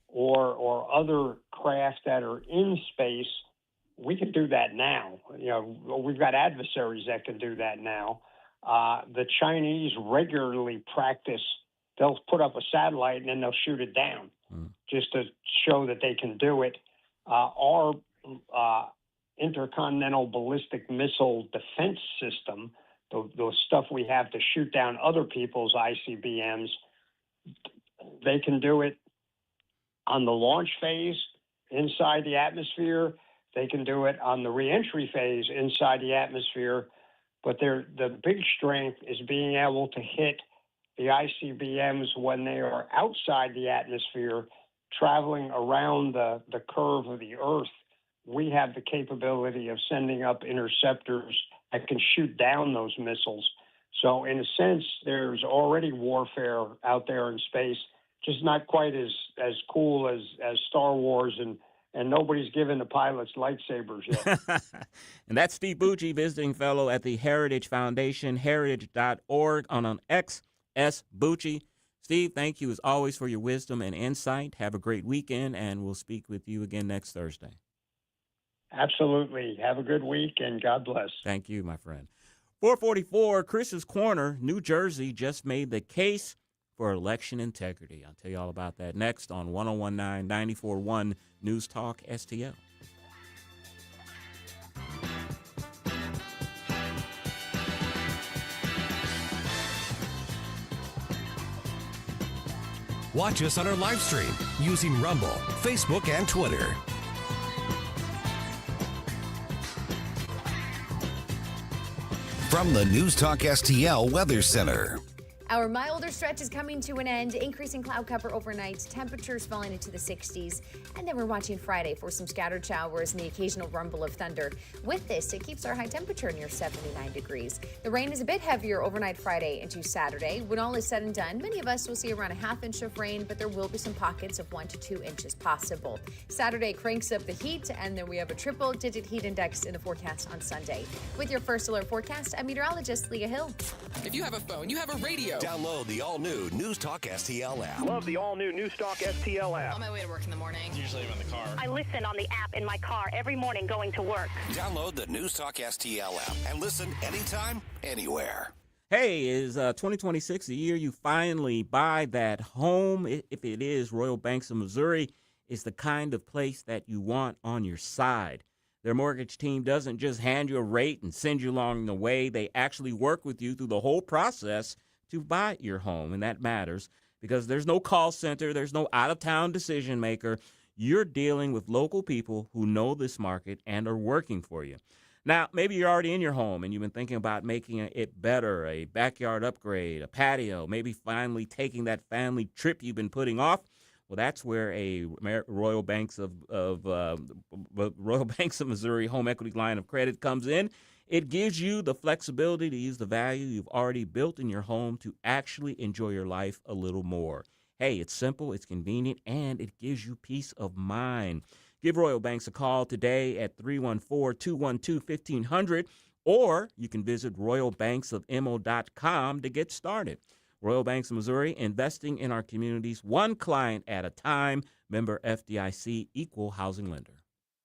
Speaker 24: or other craft that are in space, we can do that now. We've got adversaries that can do that now. The Chinese regularly practice. They'll put up a satellite and then they'll shoot it down just to show that they can do it. Our intercontinental ballistic missile defense system, the stuff we have to shoot down other people's ICBMs, they can do it on the launch phase inside the atmosphere. They can do it on the reentry phase inside the atmosphere. But the big strength is being able to hit the ICBMs when they are outside the atmosphere, traveling around the curve of the Earth. We have the capability of sending up interceptors that can shoot down those missiles. So in a sense, there's already warfare out there in space, just not quite as cool as Star Wars, and nobody's given the pilots lightsabers yet.
Speaker 14: And that's Steve Bucci, visiting fellow at the Heritage Foundation, heritage.org, on X, S. Bucci. Steve, thank you as always for your wisdom and insight. Have a great weekend, and we'll speak with you again next Thursday.
Speaker 24: Absolutely. Have a good week, and God bless.
Speaker 14: Thank you, my friend. 444, Chris's Corner, New Jersey just made the case for election integrity. I'll tell you all about that next on 1019 94.1 News Talk STL.
Speaker 2: Watch us on our live stream using Rumble, Facebook, and Twitter. From the News Talk STL Weather Center.
Speaker 3: Our milder stretch is coming to an end, increasing cloud cover overnight, temperatures falling into the 60s, and then we're watching Friday for some scattered showers and the occasional rumble of thunder. With this, it keeps our high temperature near 79 degrees. The rain is a bit heavier overnight Friday into Saturday. When all is said and done, many of us will see around a half inch of rain, but there will be some pockets of 1 to 2 inches possible. Saturday cranks up the heat, and then we have a triple-digit heat index in the forecast on Sunday. With your first alert forecast, I'm meteorologist Leah Hill.
Speaker 1: If you have a phone, you have a radio.
Speaker 2: Download the all-new News Talk STL app.
Speaker 1: Love the all-new News Talk STL app.
Speaker 4: On my way to work in the morning.
Speaker 1: Usually I'm in the car.
Speaker 4: I listen on the app in my car every morning going to work.
Speaker 2: Download the News Talk STL app and listen anytime, anywhere.
Speaker 14: Hey, is 2026 the year you finally buy that home? If it is, Royal Banks of Missouri is the kind of place that you want on your side. Their mortgage team doesn't just hand you a rate and send you along the way. They actually work with you through the whole process to buy your home, and that matters because there's no call center, there's no out-of-town decision maker. You're dealing with local people who know this market and are working for you. Now, maybe you're already in your home and you've been thinking about making it better, a backyard upgrade, a patio, maybe finally taking that family trip you've been putting off. Well, that's where a Royal Banks of Missouri home equity line of credit comes in. It gives you the flexibility to use the value you've already built in your home to actually enjoy your life a little more. Hey, it's simple, it's convenient, and it gives you peace of mind. Give Royal Banks a call today at 314-212-1500, or you can visit royalbanksofmo.com to get started. Royal Banks of Missouri, investing in our communities one client at a time. Member FDIC, equal housing lender.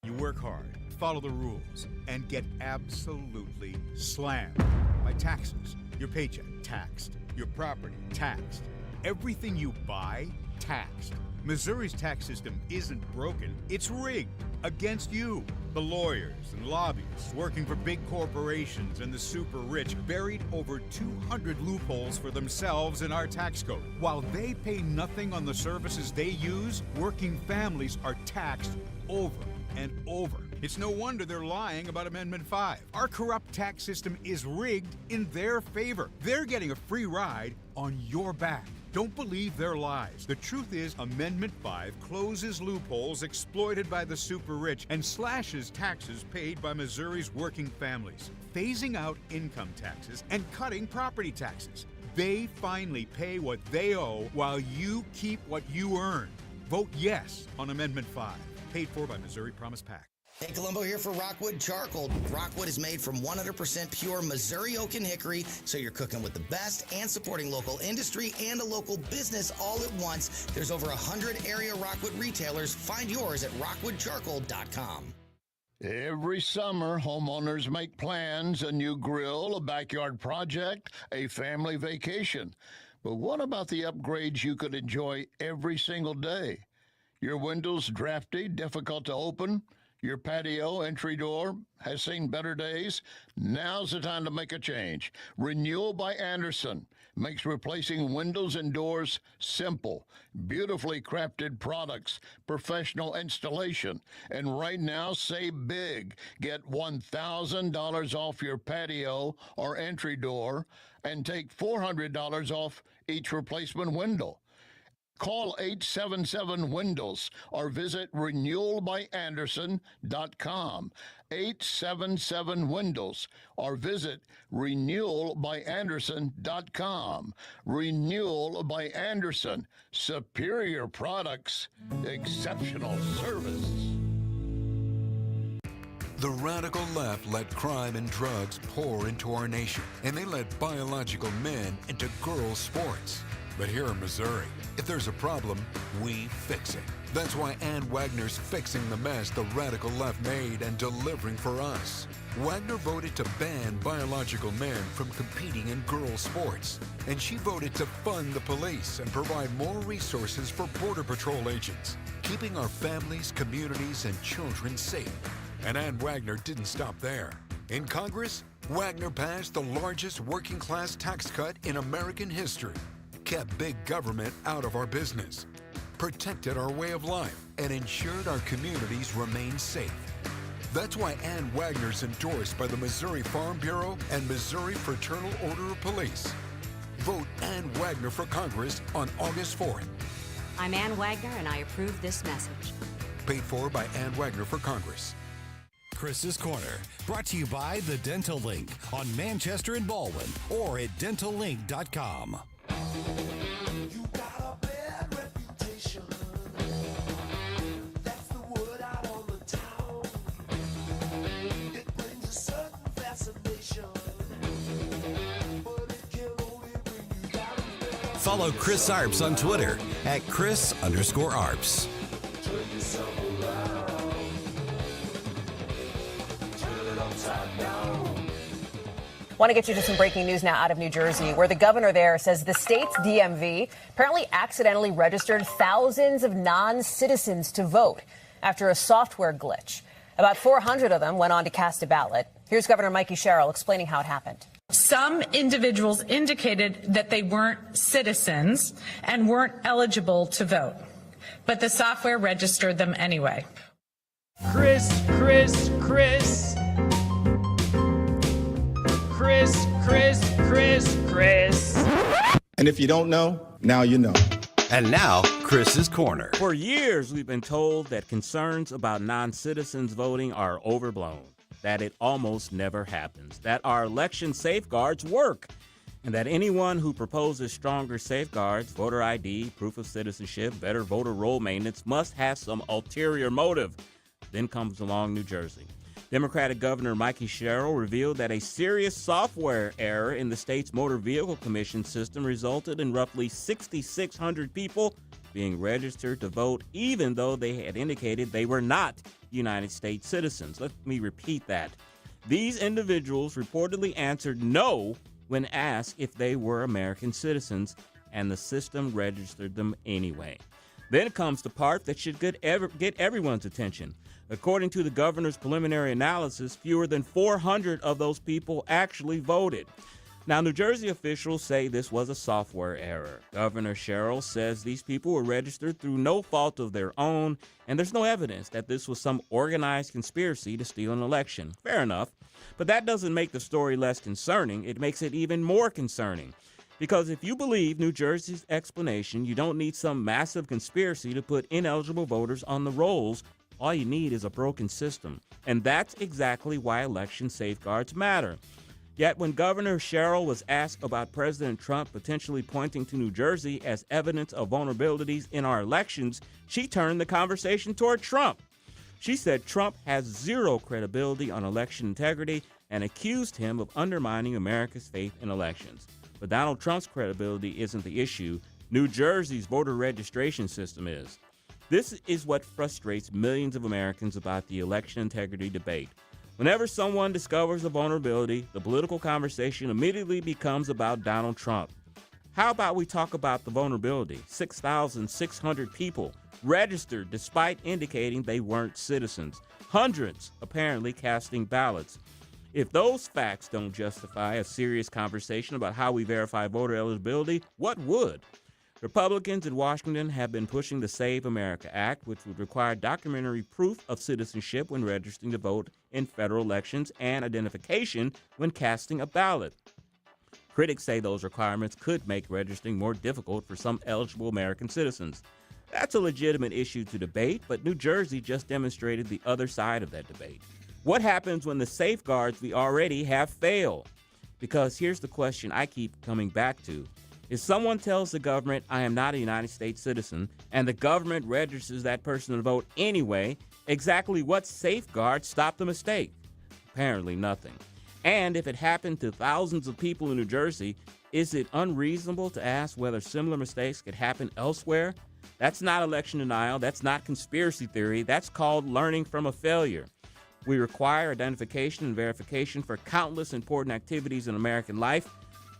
Speaker 5: You work hard, follow the rules, and get absolutely slammed by taxes. Your paycheck taxed, your property taxed, everything you buy taxed. Missouri's tax system isn't broken, it's rigged against you. The lawyers and lobbyists working for big corporations and the super rich buried over 200 loopholes for themselves in our tax code. While they pay nothing on the services they use, working families are taxed over and over. It's no wonder they're lying about Amendment 5. Our corrupt tax system is rigged in their favor. They're getting a free ride on your back. Don't believe their lies. The truth is, Amendment 5 closes loopholes exploited by the super rich and slashes taxes paid by Missouri's working families, phasing out income taxes and cutting property taxes. They finally pay what they owe while you keep what you earn. Vote yes on Amendment 5, paid for by Missouri Promise PAC.
Speaker 6: Hey, Colombo here for Rockwood Charcoal. Rockwood is made from 100% pure Missouri oak and hickory, so you're cooking with the best and supporting local industry and a local business all at once. There's over 100 area Rockwood retailers. Find yours at rockwoodcharcoal.com.
Speaker 8: Every summer, homeowners make plans: a new grill, a backyard project, a family vacation. But what about the upgrades you could enjoy every single day? Your windows drafty, difficult to open? Your patio entry door has seen better days? Now's the time to make a change. Renewal by Anderson makes replacing windows and doors simple. Beautifully crafted products, professional installation. And right now, save big. Get $1,000 off your patio or entry door and take $400 off each replacement window. Call 877-WINDOWS or visit renewalbyanderson.com. 877-WINDOWS or visit renewalbyanderson.com. Renewal by Anderson. Superior products, exceptional service.
Speaker 9: The radical left let crime and drugs pour into our nation, and they let biological men into girls' sports. But here in Missouri, if there's a problem, we fix it. That's why Ann Wagner's fixing the mess the radical left made and delivering for us. Wagner voted to ban biological men from competing in girls' sports. And she voted to fund the police and provide more resources for Border Patrol agents, keeping our families, communities, and children safe. And Ann Wagner didn't stop there. In Congress, Wagner passed the largest working-class tax cut in American history, kept big government out of our business, protected our way of life, and ensured our communities remain safe. That's why Ann Wagner's endorsed by the Missouri Farm Bureau and Missouri Fraternal Order of Police. Vote Ann Wagner for Congress on August 4th.
Speaker 11: I'm Ann Wagner, and I approve this message.
Speaker 9: Paid for by Ann Wagner for Congress.
Speaker 2: Chris's Corner, brought to you by The Dental Link on Manchester and Baldwin or at dentallink.com. Follow Chris Arps on Twitter at Chris_Arps.
Speaker 25: Want to get you to some breaking news now out of New Jersey, where the governor there says the state's DMV apparently accidentally registered thousands of non-citizens to vote after a software glitch. About 400 of them went on to cast a ballot. Here's Governor Mikey Sherrill explaining how it happened.
Speaker 26: Some individuals indicated that they weren't citizens and weren't eligible to vote, but the software registered them anyway.
Speaker 27: Chris.
Speaker 28: And if you don't know, now you know.
Speaker 2: And now, Chris's Corner.
Speaker 14: For years, we've been told that concerns about non-citizens voting are overblown, that it almost never happens, that our election safeguards work, and that anyone who proposes stronger safeguards, voter ID, proof of citizenship, better voter roll maintenance, must have some ulterior motive. Then comes along New Jersey. Democratic Governor Mikey Sherrill revealed that a serious software error in the state's Motor Vehicle Commission system resulted in roughly 6,600 people being registered to vote, even though they had indicated they were not United States citizens. Let me repeat that. These individuals reportedly answered no when asked if they were American citizens, and the system registered them anyway. Then comes the part that should get everyone's attention. According to the governor's preliminary analysis, fewer than 400 of those people actually voted. Now, New Jersey officials say this was a software error. Governor Sherrill says these people were registered through no fault of their own, and there's no evidence that this was some organized conspiracy to steal an election. Fair enough. But that doesn't make the story less concerning. It makes it even more concerning. Because if you believe New Jersey's explanation, you don't need some massive conspiracy to put ineligible voters on the rolls. All you need is a broken system. And that's exactly why election safeguards matter. Yet when Governor Sherrill was asked about President Trump potentially pointing to New Jersey as evidence of vulnerabilities in our elections, she turned the conversation toward Trump. She said Trump has zero credibility on election integrity and accused him of undermining America's faith in elections. But Donald Trump's credibility isn't the issue. New Jersey's voter registration system is. This is what frustrates millions of Americans about the election integrity debate. Whenever someone discovers a vulnerability, the political conversation immediately becomes about Donald Trump. How about we talk about the vulnerability? 6,600 people registered despite indicating they weren't citizens. Hundreds apparently casting ballots. If those facts don't justify a serious conversation about how we verify voter eligibility, what would? Republicans in Washington have been pushing the Save America Act, which would require documentary proof of citizenship when registering to vote in federal elections and identification when casting a ballot. Critics say those requirements could make registering more difficult for some eligible American citizens. That's a legitimate issue to debate, but New Jersey just demonstrated the other side of that debate. What happens when the safeguards we already have fail? Because here's the question I keep coming back to. If someone tells the government, I am not a United States citizen, and the government registers that person to vote anyway, exactly what safeguards stop the mistake? Apparently nothing. And if it happened to thousands of people in New Jersey, is it unreasonable to ask whether similar mistakes could happen elsewhere? That's not election denial. That's not conspiracy theory. That's called learning from a failure. We require identification and verification for countless important activities in American life.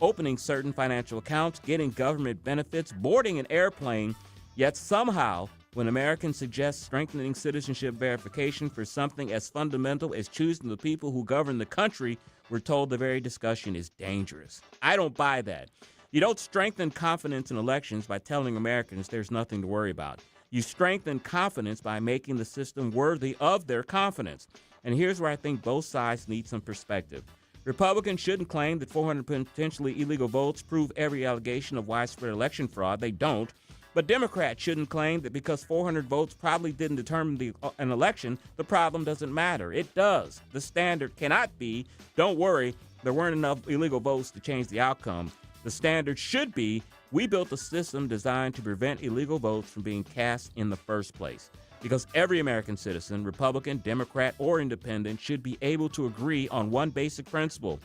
Speaker 14: Opening certain financial accounts, getting government benefits, boarding an airplane, yet somehow, when Americans suggest strengthening citizenship verification for something as fundamental as choosing the people who govern the country, we're told the very discussion is dangerous. I don't buy that. You don't strengthen confidence in elections by telling Americans there's nothing to worry about. You strengthen confidence by making the system worthy of their confidence. And here's where I think both sides need some perspective. Republicans shouldn't claim that 400 potentially illegal votes prove every allegation of widespread election fraud. They don't. But Democrats shouldn't claim that because 400 votes probably didn't determine an election, the problem doesn't matter. It does. The standard cannot be, don't worry, there weren't enough illegal votes to change the outcome. The standard should be, we built a system designed to prevent illegal votes from being cast in the first place. Because every American citizen, Republican, Democrat, or Independent, should be able to agree on one basic principle.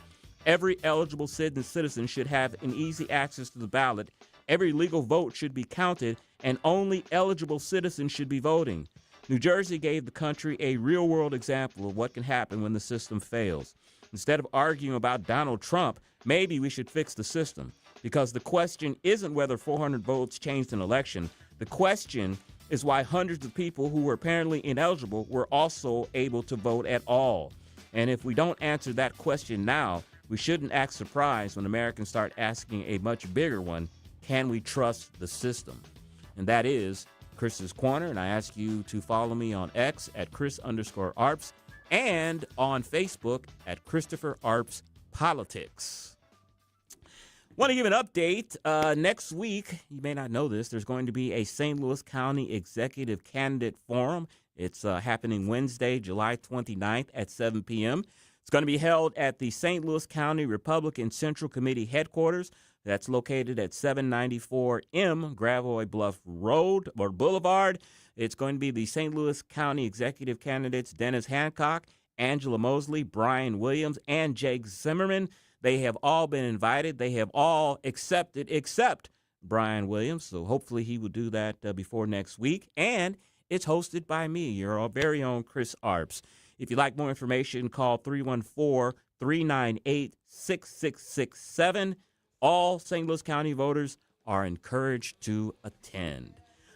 Speaker 14: Every eligible citizen should have an easy access to the ballot. Every legal vote should be counted, and only eligible citizens should be voting. New Jersey gave the country a real-world example of what can happen when the system fails. Instead of arguing about Donald Trump, maybe we should fix the system. Because the question isn't whether 400 votes changed an election. The question is why hundreds of people who were apparently ineligible were also able to vote at all. And if we don't answer that question now, we shouldn't act surprised when Americans start asking a much bigger one, can we trust the system? And that is Chris's Corner, and I ask you to follow me on X at Chris_Arps and on Facebook at Christopher Arps Politics. Want to give an update. Next week, you may not know this, there's going to be a St. Louis County Executive Candidate Forum. It's happening Wednesday, July 29th at 7 p.m. It's going to be held at the St. Louis County Republican Central Committee headquarters. That's located at 794 M Gravois Bluff Road or Boulevard. It's going to be the St. Louis County Executive candidates Dennis Hancock, Angela Mosley, Brian Williams, and Jake Zimmerman. They have all been invited. They have all accepted except Brian Williams. So hopefully he will do that before next week. And it's hosted by me, your very own Chris Arps. If you'd like more information, call 314-398-6667. All St. Louis County voters are encouraged to attend.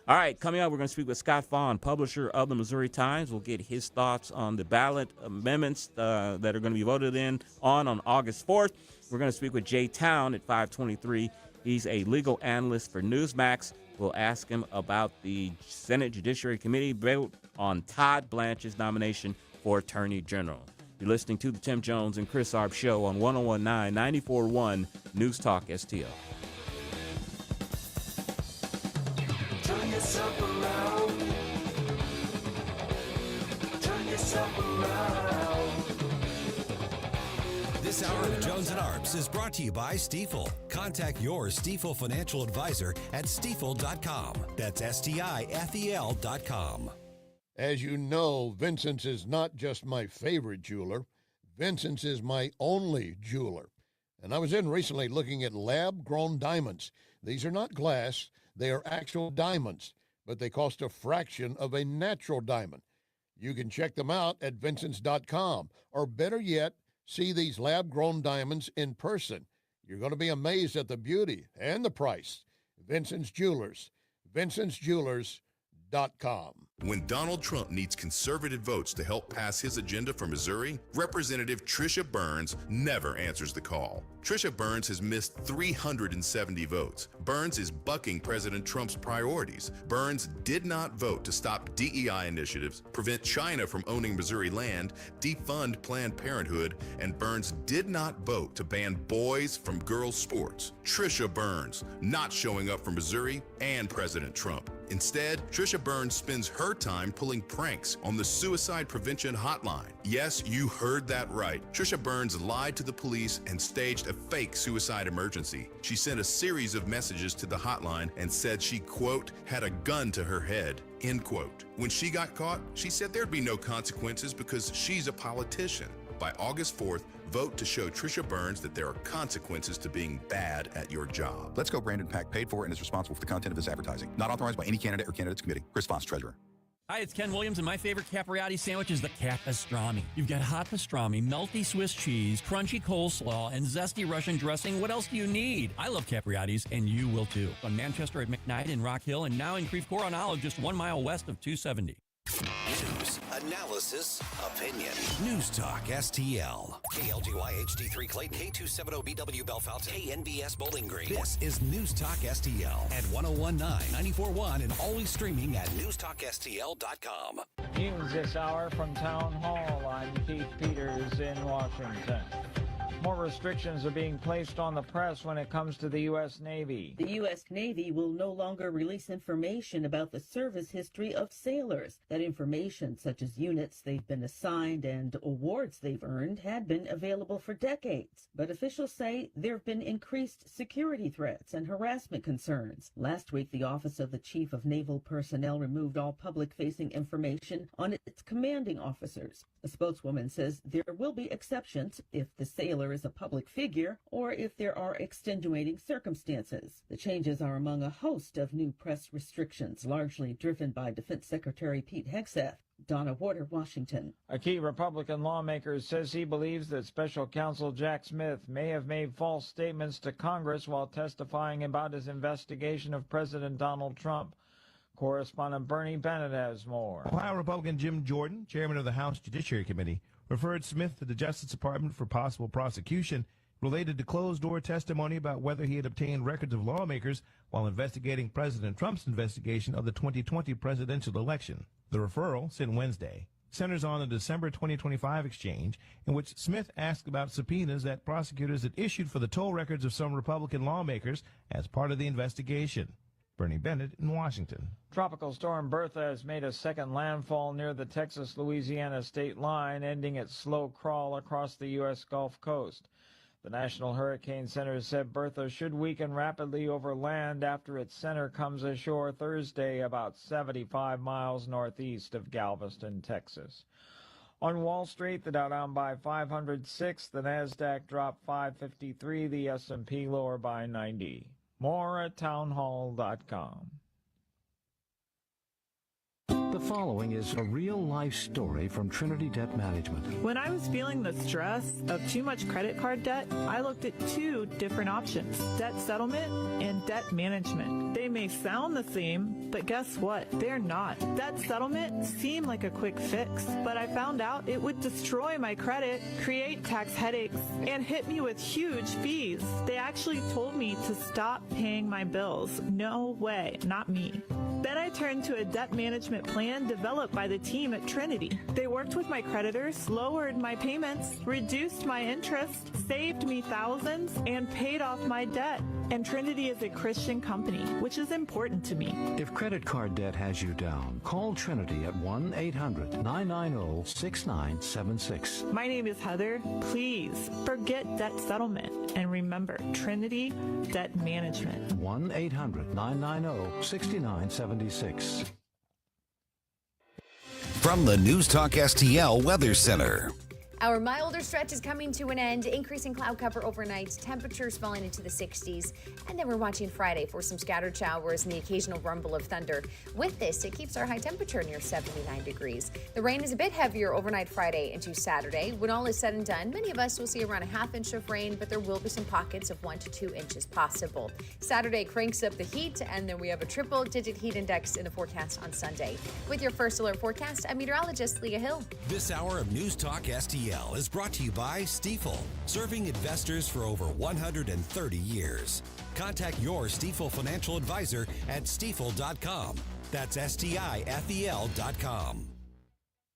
Speaker 14: All right, coming up, we're going to speak with Scott Faughn, publisher of the Missouri Times. We'll get his thoughts on the ballot amendments that are going to be voted on August 4th. We're going to speak with Jay Town at 5:23. He's a legal analyst for Newsmax. We'll ask him about the Senate Judiciary Committee vote on Todd Blanche's nomination for Attorney General. You're listening to the Tim Jones and Chris Arps Show on 101.9, 94.1 News Talk STL.
Speaker 7: Turn yourself around. Turn yourself around.
Speaker 2: This hour of Jones and Arps is brought to you by Stifel. Contact your Stifel financial advisor at stifel.com. That's STIFEL.com.
Speaker 8: As you know, Vincent's is not just my favorite jeweler. Vincent's is my only jeweler. And I was in recently looking at lab-grown diamonds. These are not glass. They are actual diamonds, but they cost a fraction of a natural diamond. You can check them out at Vincent's.com, or better yet, see these lab-grown diamonds in person. You're going to be amazed at the beauty and the price. Vincent's Jewelers. Vincent'sJewelers.com.
Speaker 12: When Donald Trump needs conservative votes to help pass his agenda for Missouri, Representative Tricia Burns never answers the call. Tricia Burns has missed 370 votes. Burns is bucking President Trump's priorities. Burns did not vote to stop DEI initiatives, prevent China from owning Missouri land, defund Planned Parenthood, and Burns did not vote to ban boys from girls' sports. Tricia Burns not showing up for Missouri and President Trump. Instead, Tricia Burns spends her time pulling pranks on the Suicide Prevention Hotline. Yes, you heard that right. Tricia Burns lied to the police and staged a fake suicide emergency. She sent a series of messages to the hotline and said she, quote, had a gun to her head, end quote. When she got caught, she said there'd be no consequences because she's a politician. By August 4th, vote to show Tricia Burns that there are consequences to being bad at your job.
Speaker 13: Let's Go Brandon PAC paid for and is responsible for the content of this advertising. Not authorized by any candidate or candidates committee. Chris Foss, Treasurer.
Speaker 16: Hi, it's Ken Williams, and my favorite Capriati sandwich is the Capistrami. You've got hot pastrami, melty Swiss cheese, crunchy coleslaw, and zesty Russian dressing. What else do you need? I love Capriati's, and you will too. On Manchester at McKnight in Rock Hill, and now in Creve Coeur on Olive, just 1 mile west of 270.
Speaker 2: News, analysis, opinion. News Talk STL. KLGY HD3 Clayton, K270BW Bellefontaine, KNBS Bowling Green. This is News Talk STL at 101.9, 94.1, and always streaming at newstalkstl.com.
Speaker 17: News this hour from Town Hall. I'm Keith Peters in Washington. More restrictions are being placed on the press when it comes to the U.S. Navy.
Speaker 19: The U.S. Navy will no longer release information about the service history of sailors. That information, such as units they've been assigned and awards they've earned, had been available for decades. But officials say there have been increased security threats and harassment concerns. Last week, the Office of the Chief of Naval Personnel removed all public-facing information on its commanding officers. A spokeswoman says there will be exceptions if the sailor is a public figure or if there are extenuating circumstances. The changes are among a host of new press restrictions, largely driven by Defense Secretary Pete Hegseth. Donna Warder, Washington.
Speaker 17: A key Republican lawmaker says he believes that Special Counsel Jack Smith may have made false statements to Congress while testifying about his investigation of President Donald Trump. Correspondent Bernie Bennett has more.
Speaker 20: Ohio Republican Jim Jordan, chairman of the House Judiciary Committee, referred Smith to the Justice Department for possible prosecution related to closed-door testimony about whether he had obtained records of lawmakers while investigating President Trump's investigation of the 2020 presidential election. The referral, sent Wednesday, centers on a December 2025 exchange in which Smith asked about subpoenas that prosecutors had issued for the toll records of some Republican lawmakers as part of the investigation. Bernie Bennett in Washington.
Speaker 17: Tropical storm Bertha has made a second landfall near the Texas-Louisiana state line, ending its slow crawl across the U.S. Gulf Coast. The National Hurricane Center said Bertha should weaken rapidly over land after its center comes ashore Thursday about 75 miles northeast of Galveston, Texas. On Wall Street, the Dow down by 506, the Nasdaq dropped 553, the S&P lower by 90. More at townhall.com.
Speaker 10: The following is a real-life story from Trinity Debt Management.
Speaker 15: When I was feeling the stress of too much credit card debt, I looked at two different options: debt settlement and debt management. They may sound the same, but guess what? They're not. Debt settlement seemed like a quick fix, but I found out it would destroy my credit, create tax headaches, and hit me with huge fees. They actually told me to stop paying my bills. No way, not me. Then I turned to a debt management plan developed by the team at Trinity. They worked with my creditors, lowered my payments, reduced my interest, saved me thousands, and paid off my debt. And Trinity is a Christian company, which is important to me.
Speaker 10: If credit card debt has you down, call Trinity at 1-800-990-6976.
Speaker 15: My name is Heather. Please forget debt settlement and remember Trinity Debt Management.
Speaker 10: 1-800-990-6976.
Speaker 2: From the News Talk STL Weather Center.
Speaker 3: Our milder stretch is coming to an end, increasing cloud cover overnight, temperatures falling into the 60s, and then we're watching Friday for some scattered showers and the occasional rumble of thunder. With this, it keeps our high temperature near 79 degrees. The rain is a bit heavier overnight Friday into Saturday. When all is said and done, many of us will see around a half inch of rain, but there will be some pockets of 1 to 2 inches possible. Saturday cranks up the heat, and then we have a triple-digit heat index in the forecast on Sunday. With your first alert forecast, I'm meteorologist Leah Hill.
Speaker 2: This hour of News Talk STL is brought to you by Stifel, serving investors for over 130 years. Contact your Stifel financial advisor at stifel.com. That's STIFEL.com.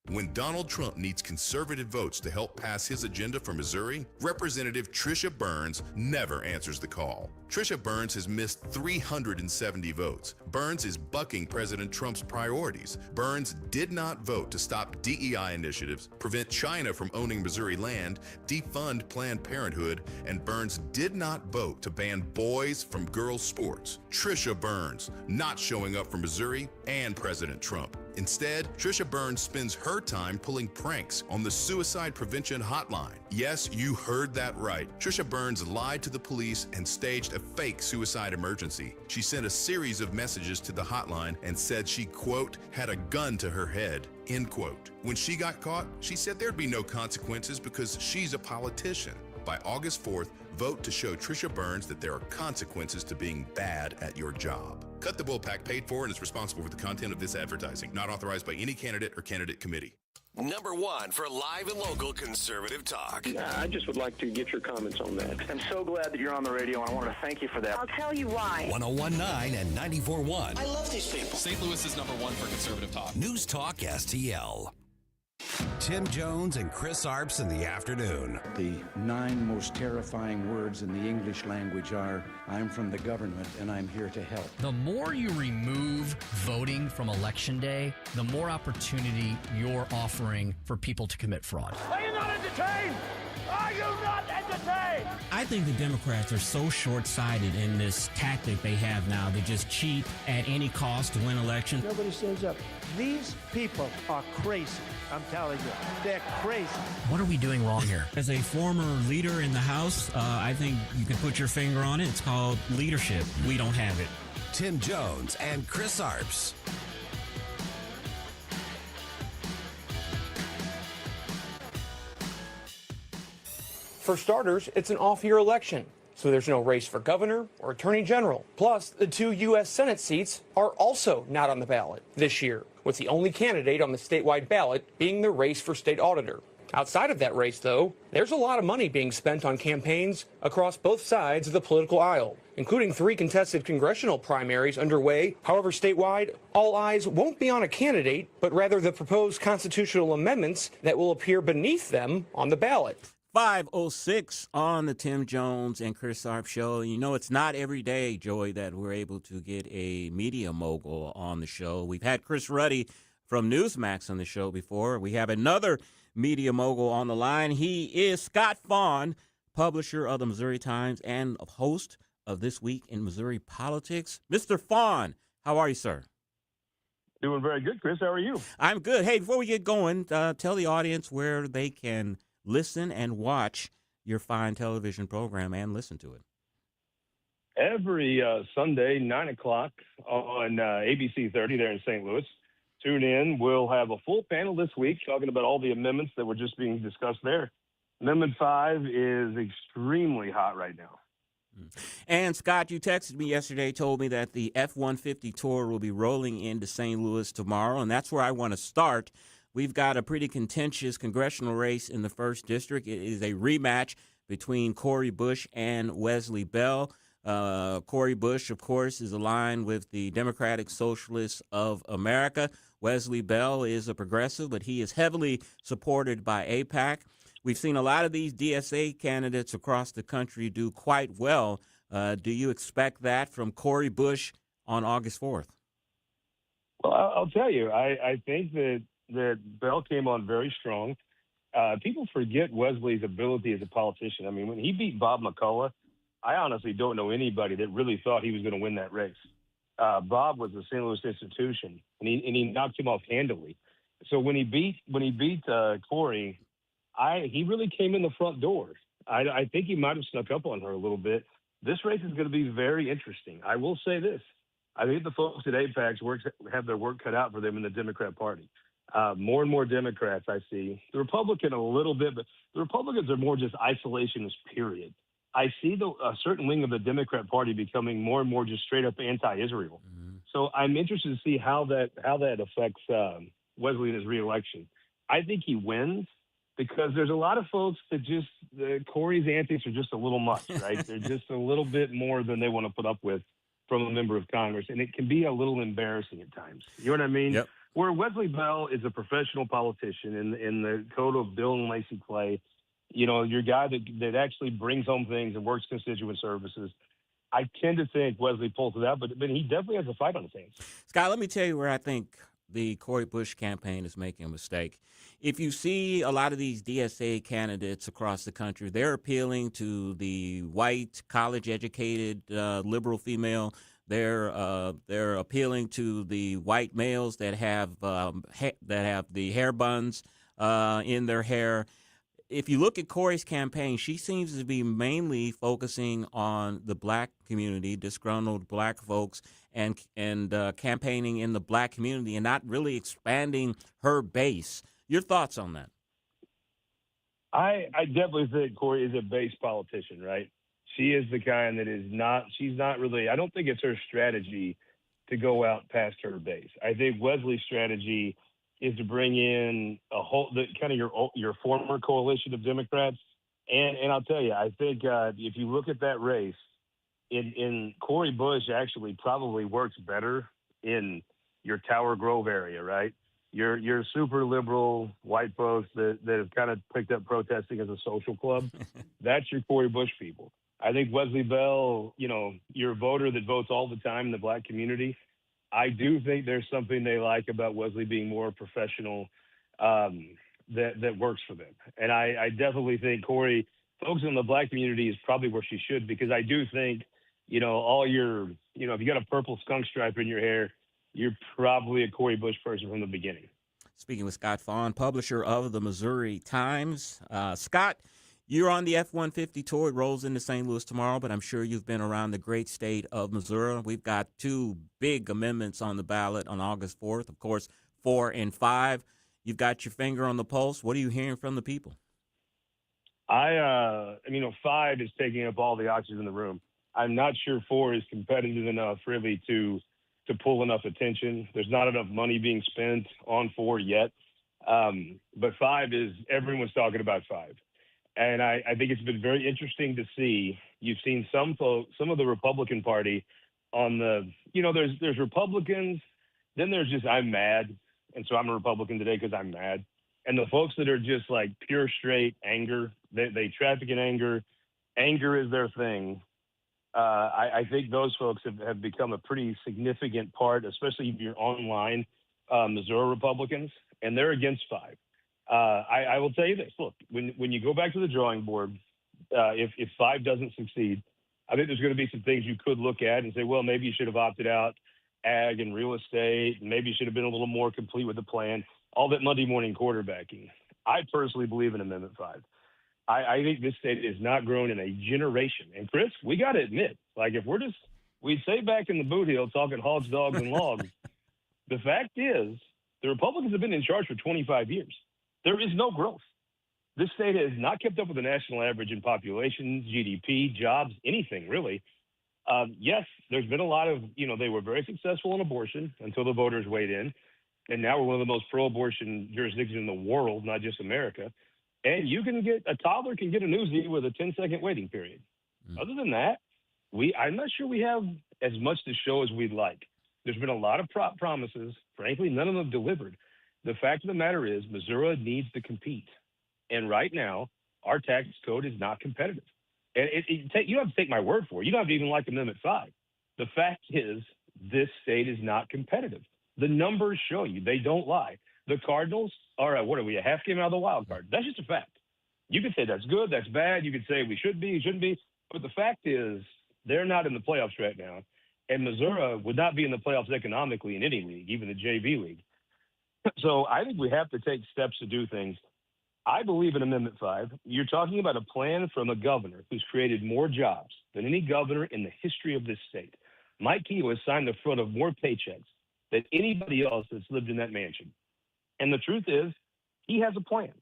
Speaker 12: When Donald Trump needs conservative votes to help pass his agenda for Missouri, Representative Trisha Burns never answers the call. Trisha Burns has missed 370 votes. Burns is bucking President Trump's priorities. Burns did not vote to stop DEI initiatives, prevent China from owning Missouri land, defund Planned Parenthood, and Burns did not vote to ban boys from girls' sports. Trisha Burns not showing up for Missouri and President Trump. Instead, Trisha Burns spends her time pulling pranks on the suicide prevention hotline. Yes, you heard that right. Trisha Burns lied to the police and staged a fake suicide emergency. She sent a series of messages to the hotline and said she, quote, had a gun to her head, end quote. When she got caught, she said there'd be no consequences because she's a politician. By August 4th, vote to show Trisha Burns that there are consequences to being bad at your job. Cut the Bullpack paid for and is responsible for the content of this advertising. Not authorized by any candidate or candidate committee.
Speaker 2: Number one for live and local conservative talk.
Speaker 1: I just would like to get your comments on that. I'm so glad that you're on the radio, and I want to thank you for that.
Speaker 4: I'll tell you why.
Speaker 2: 1019 and 94.1.
Speaker 1: I love these people.
Speaker 18: St. Louis is number one for conservative talk.
Speaker 2: News Talk STL. Tim Jones and Chris Arps in the afternoon.
Speaker 21: The 9 most terrifying words in the English language are, I'm from the government and I'm here to help.
Speaker 22: The more you remove voting from Election Day, the more opportunity you're offering for people to commit fraud.
Speaker 7: Are you not entertained? Are you not entertained?
Speaker 23: I think the Democrats are so short-sighted in this tactic they have now. They just cheat at any cost to win elections.
Speaker 24: Nobody stands up. These people are crazy. I'm telling you, they're crazy.
Speaker 22: What are we doing wrong here?
Speaker 23: As a former leader in the House, I think you can put your finger on it. It's called leadership. We don't have it.
Speaker 2: Tim Jones and Chris Arps.
Speaker 27: For starters, it's an off-year election, so there's no race for governor or attorney general. Plus, the 2 U.S. Senate seats are also not on the ballot this year, with the only candidate on the statewide ballot being the race for state auditor. Outside of that race, though, there's a lot of money being spent on campaigns across both sides of the political aisle, including 3 contested congressional primaries underway. However, statewide, all eyes won't be on a candidate, but rather the proposed constitutional amendments that will appear beneath them on the ballot.
Speaker 14: 5:06 on the Tim Jones and Chris Arp show. You know, it's not every day, Joey, that we're able to get a media mogul on the show. We've had Chris Ruddy from Newsmax on the show before. We have another media mogul on the line. He is Scott Faughn, publisher of the Missouri Times and a host of This Week in Missouri Politics. Mr. Faughn, how are you, sir?
Speaker 29: Doing very good, Chris. How are you?
Speaker 14: I'm good. Hey, before we get going, tell the audience where they can listen and watch your fine television program and listen to it.
Speaker 29: Every Sunday, 9 o'clock on ABC 30 there in St. Louis. tune in. We'll have a full panel this week talking about all the amendments that were just being discussed there. Amendment 5 is extremely hot right now.
Speaker 14: And Scott, you texted me yesterday, told me that the F-150 tour will be rolling into St. Louis tomorrow, and that's where I want to start. We've got a pretty contentious congressional race in the 1st District. It is a rematch between Cori Bush and Wesley Bell. Cori Bush, of course, is aligned with the Democratic Socialists of America. Wesley Bell is a progressive, but he is heavily supported by AIPAC. We've seen a lot of these DSA candidates across the country do quite well. Do you expect that from Cori Bush on August 4th?
Speaker 29: Well, I'll tell you, I think that Bell came on very strong. People forget Wesley's ability as a politician. I mean, when he beat Bob McCullough, I honestly don't know anybody that really thought he was going to win that race. Bob was a St. Louis institution, and he knocked him off handily. So when he beat Cori, he really came in the front door. I think he might have snuck up on her a little bit. This race is going to be very interesting. I will say this. I think the folks at AIPAC have their work cut out for them in the Democrat Party. More and more Democrats I see. The Republican a little bit, but the Republicans are more just isolationist, period. I see a certain wing of the Democrat Party becoming more and more just straight up anti-Israel. Mm-hmm. So I'm interested to see how that affects Wesley in his reelection. I think he wins because there's a lot of folks that Cori's antics are just a little much, right? They're just a little bit more than they want to put up with from a member of Congress, and it can be a little embarrassing at times. You know what I mean?
Speaker 14: Yep.
Speaker 29: Where Wesley Bell is a professional politician in the code of Bill and Lacey Clay, your guy that actually brings home things and works constituent services. I tend to think Wesley pulls it out, but he definitely has a fight on his hands.
Speaker 14: Scott, let me tell you where I think the Cori Bush campaign is making a mistake. If you see a lot of these DSA candidates across the country, they're appealing to the white, college-educated, liberal female. They're appealing to the white males that have the hair buns in their hair. If you look at Cori's campaign, she seems to be mainly focusing on the black community, disgruntled black folks, and campaigning in the black community and not really expanding her base. Your thoughts on that?
Speaker 29: I definitely think Cori is a base politician, right? She is the kind that she's not really, I don't think it's her strategy to go out past her base. I think Wesley's strategy is to bring in your former coalition of Democrats. And I'll tell you, I think if you look at that race, in Cori Bush actually probably works better in your Tower Grove area, right? Your super liberal white folks that have kind of picked up protesting as a social club. That's your Cori Bush people. I think Wesley Bell, your voter that votes all the time in the black community, I do think there's something they like about Wesley being more professional that works for them. And I definitely think Cori, focusing on the black community is probably where she should, because I do think, if you got a purple skunk stripe in your hair, you're probably a Cori Bush person from the beginning.
Speaker 14: Speaking with Scott Faughn, publisher of the Missouri Times. Scott, you're on the F-150 tour. It rolls into St. Louis tomorrow, but I'm sure you've been around the great state of Missouri. We've got 2 big amendments on the ballot on August 4th, of course, 4 and 5. You've got your finger on the pulse. What are you hearing from the people?
Speaker 29: 5 is taking up all the oxygen in the room. I'm not sure 4 is competitive enough really to pull enough attention. There's not enough money being spent on 4 yet. But 5 is, everyone's talking about 5. And I think it's been very interesting to see. You've seen some of the Republican Party on there's Republicans, then there's just I'm mad, and so I'm a Republican today because I'm mad. And the folks that are just like pure straight anger, they traffic in anger. Anger is their thing. I think those folks have become a pretty significant part, especially if you're online, Missouri Republicans, and they're against 5. I will tell you this. Look, when you go back to the drawing board, if 5 doesn't succeed, I think there's going to be some things you could look at and say, well, maybe you should have opted out ag and real estate. Maybe you should have been a little more complete with the plan. All that Monday morning quarterbacking. I personally believe in Amendment 5. I think this state is not grown in a generation. And, Chris, we got to admit, like if we'd say back in the boot hill talking hogs, dogs, and logs, the fact is The Republicans have been in charge for 25 years. There is no growth. This state has not kept up with the national average in population, GDP, jobs, anything really. Yes, there's been a lot of, they were very successful in abortion until the voters weighed in. And now we're one of the most pro-abortion jurisdictions in the world, not just America. And a toddler can get a newsie with a 10-second waiting period. Other than that, I'm not sure we have as much to show as we'd like. There's been a lot of promises. Frankly, none of them have delivered. The fact of the matter is Missouri needs to compete. And right now, our tax code is not competitive. And you don't have to take my word for it. You don't have to even like Amendment 5. The fact is this state is not competitive. The numbers show you. They don't lie. The Cardinals are, a half game out of the wild card. That's just a fact. You could say that's good, that's bad. You could say we should be, shouldn't be. But the fact is they're not in the playoffs right now. And Missouri would not be in the playoffs economically in any league, even the JV league. So I think we have to take steps to do things. I believe in Amendment 5. You're talking about a plan from a governor who's created more jobs than any governor in the history of this state. Mike Kehoe has signed the front of more paychecks than anybody else that's lived in that mansion. And the truth is, he has a plan.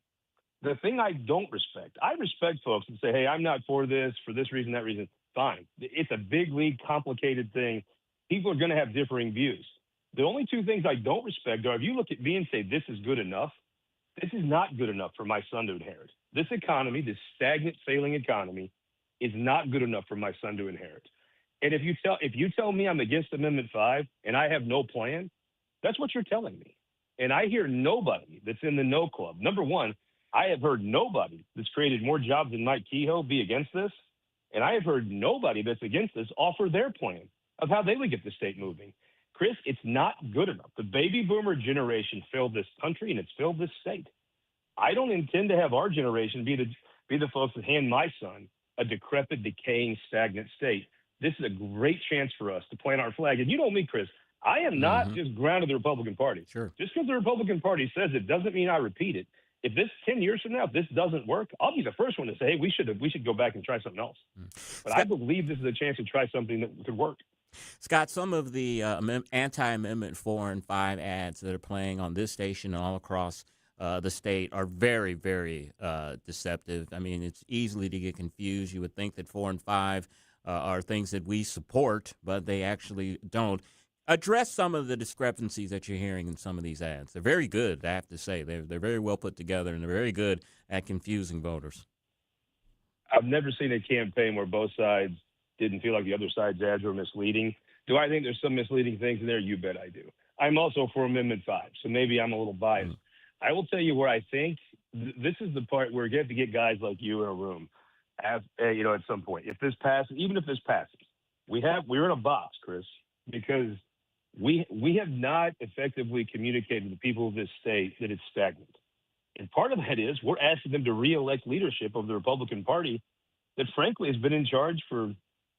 Speaker 29: The thing I don't respect, I respect folks that say, hey, I'm not for this reason, that reason. Fine. It's a big league, complicated thing. People are going to have differing views. The only two things I don't respect are if you look at me and say, this is good enough, this is not good enough for my son to inherit. This economy, this stagnant, failing economy, is not good enough for my son to inherit. And if you tell me I'm against Amendment 5 and I have no plan, that's what you're telling me. And I hear nobody that's in the no club. Number one, I have heard nobody that's created more jobs than Mike Kehoe be against this. And I have heard nobody that's against this offer their plan of how they would get the state moving. Chris, it's not good enough. The baby boomer generation failed this country and it's failed this state. I don't intend to have our generation be the folks that hand my son a decrepit, decaying, stagnant state. This is a great chance for us to plant our flag. And you know me, Chris, I am not just grounded the Republican Party.
Speaker 14: Sure.
Speaker 29: Just because the Republican Party says it doesn't mean I repeat it. If this 10 years from now, if this doesn't work, I'll be the first one to say, hey, we should go back and try something else. But I believe this is a chance to try something that could work.
Speaker 14: Scott, some of the anti-Amendment 4 and 5 ads that are playing on this station and all across the state are very, very deceptive. I mean, it's easily to get confused. You would think that 4 and 5 are things that we support, but they actually don't. Address some of the discrepancies that you're hearing in some of these ads. They're very good, I have to say. They're very well put together, and they're very good at confusing voters.
Speaker 29: I've never seen a campaign where both sides didn't feel like the other side's ads were misleading. Do I think there's some misleading things in there? You bet I do. I'm also for Amendment 5, so maybe I'm a little biased. I will tell you where I think this is the part where you have to get guys like you in a room at some point. If this passes, even if this passes, we're in a box, Chris, because we have not effectively communicated to the people of this state that it's stagnant. And part of that is we're asking them to reelect leadership of the Republican Party that, frankly, has been in charge for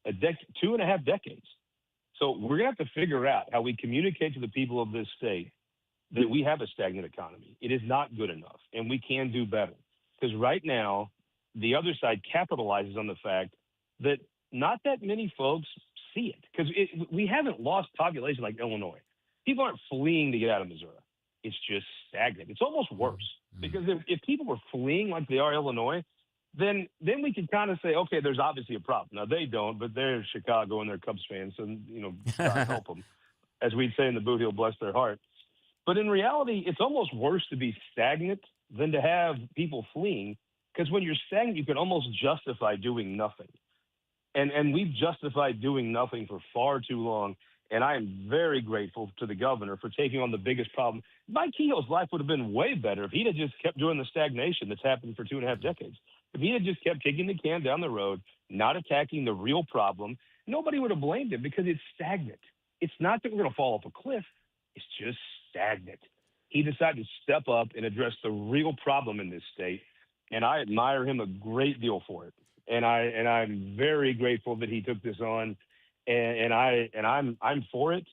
Speaker 29: 2.5 decades. So we're going to have to figure out how we communicate to the people of this state that we have a stagnant economy. It is not good enough, and we can do better. Because right now, the other side capitalizes on the fact that not that many folks see it. Because we haven't lost population like Illinois. People aren't fleeing to get out of Missouri. It's just stagnant. It's almost worse. Because if people were fleeing like they are Illinois, then we could kind of say, okay, there's obviously a problem. Now, they don't, but they're Chicago and they're Cubs fans, so, God help them. As we'd say in the boot, he'll bless their heart. But in reality, it's almost worse to be stagnant than to have people fleeing, because when you're stagnant, you can almost justify doing nothing. And we've justified doing nothing for far too long, and I am very grateful to the governor for taking on the biggest problem. Mike Kehoe's life would have been way better if he'd have just kept doing the stagnation that's happened for 2.5 decades. If he had just kept kicking the can down the road, not attacking the real problem, nobody would have blamed him because it's stagnant. It's not that we're going to fall off a cliff. It's just stagnant. He decided to step up and address the real problem in this state, and I admire him a great deal for it. And I'm very grateful that he took this on, and I'm for it.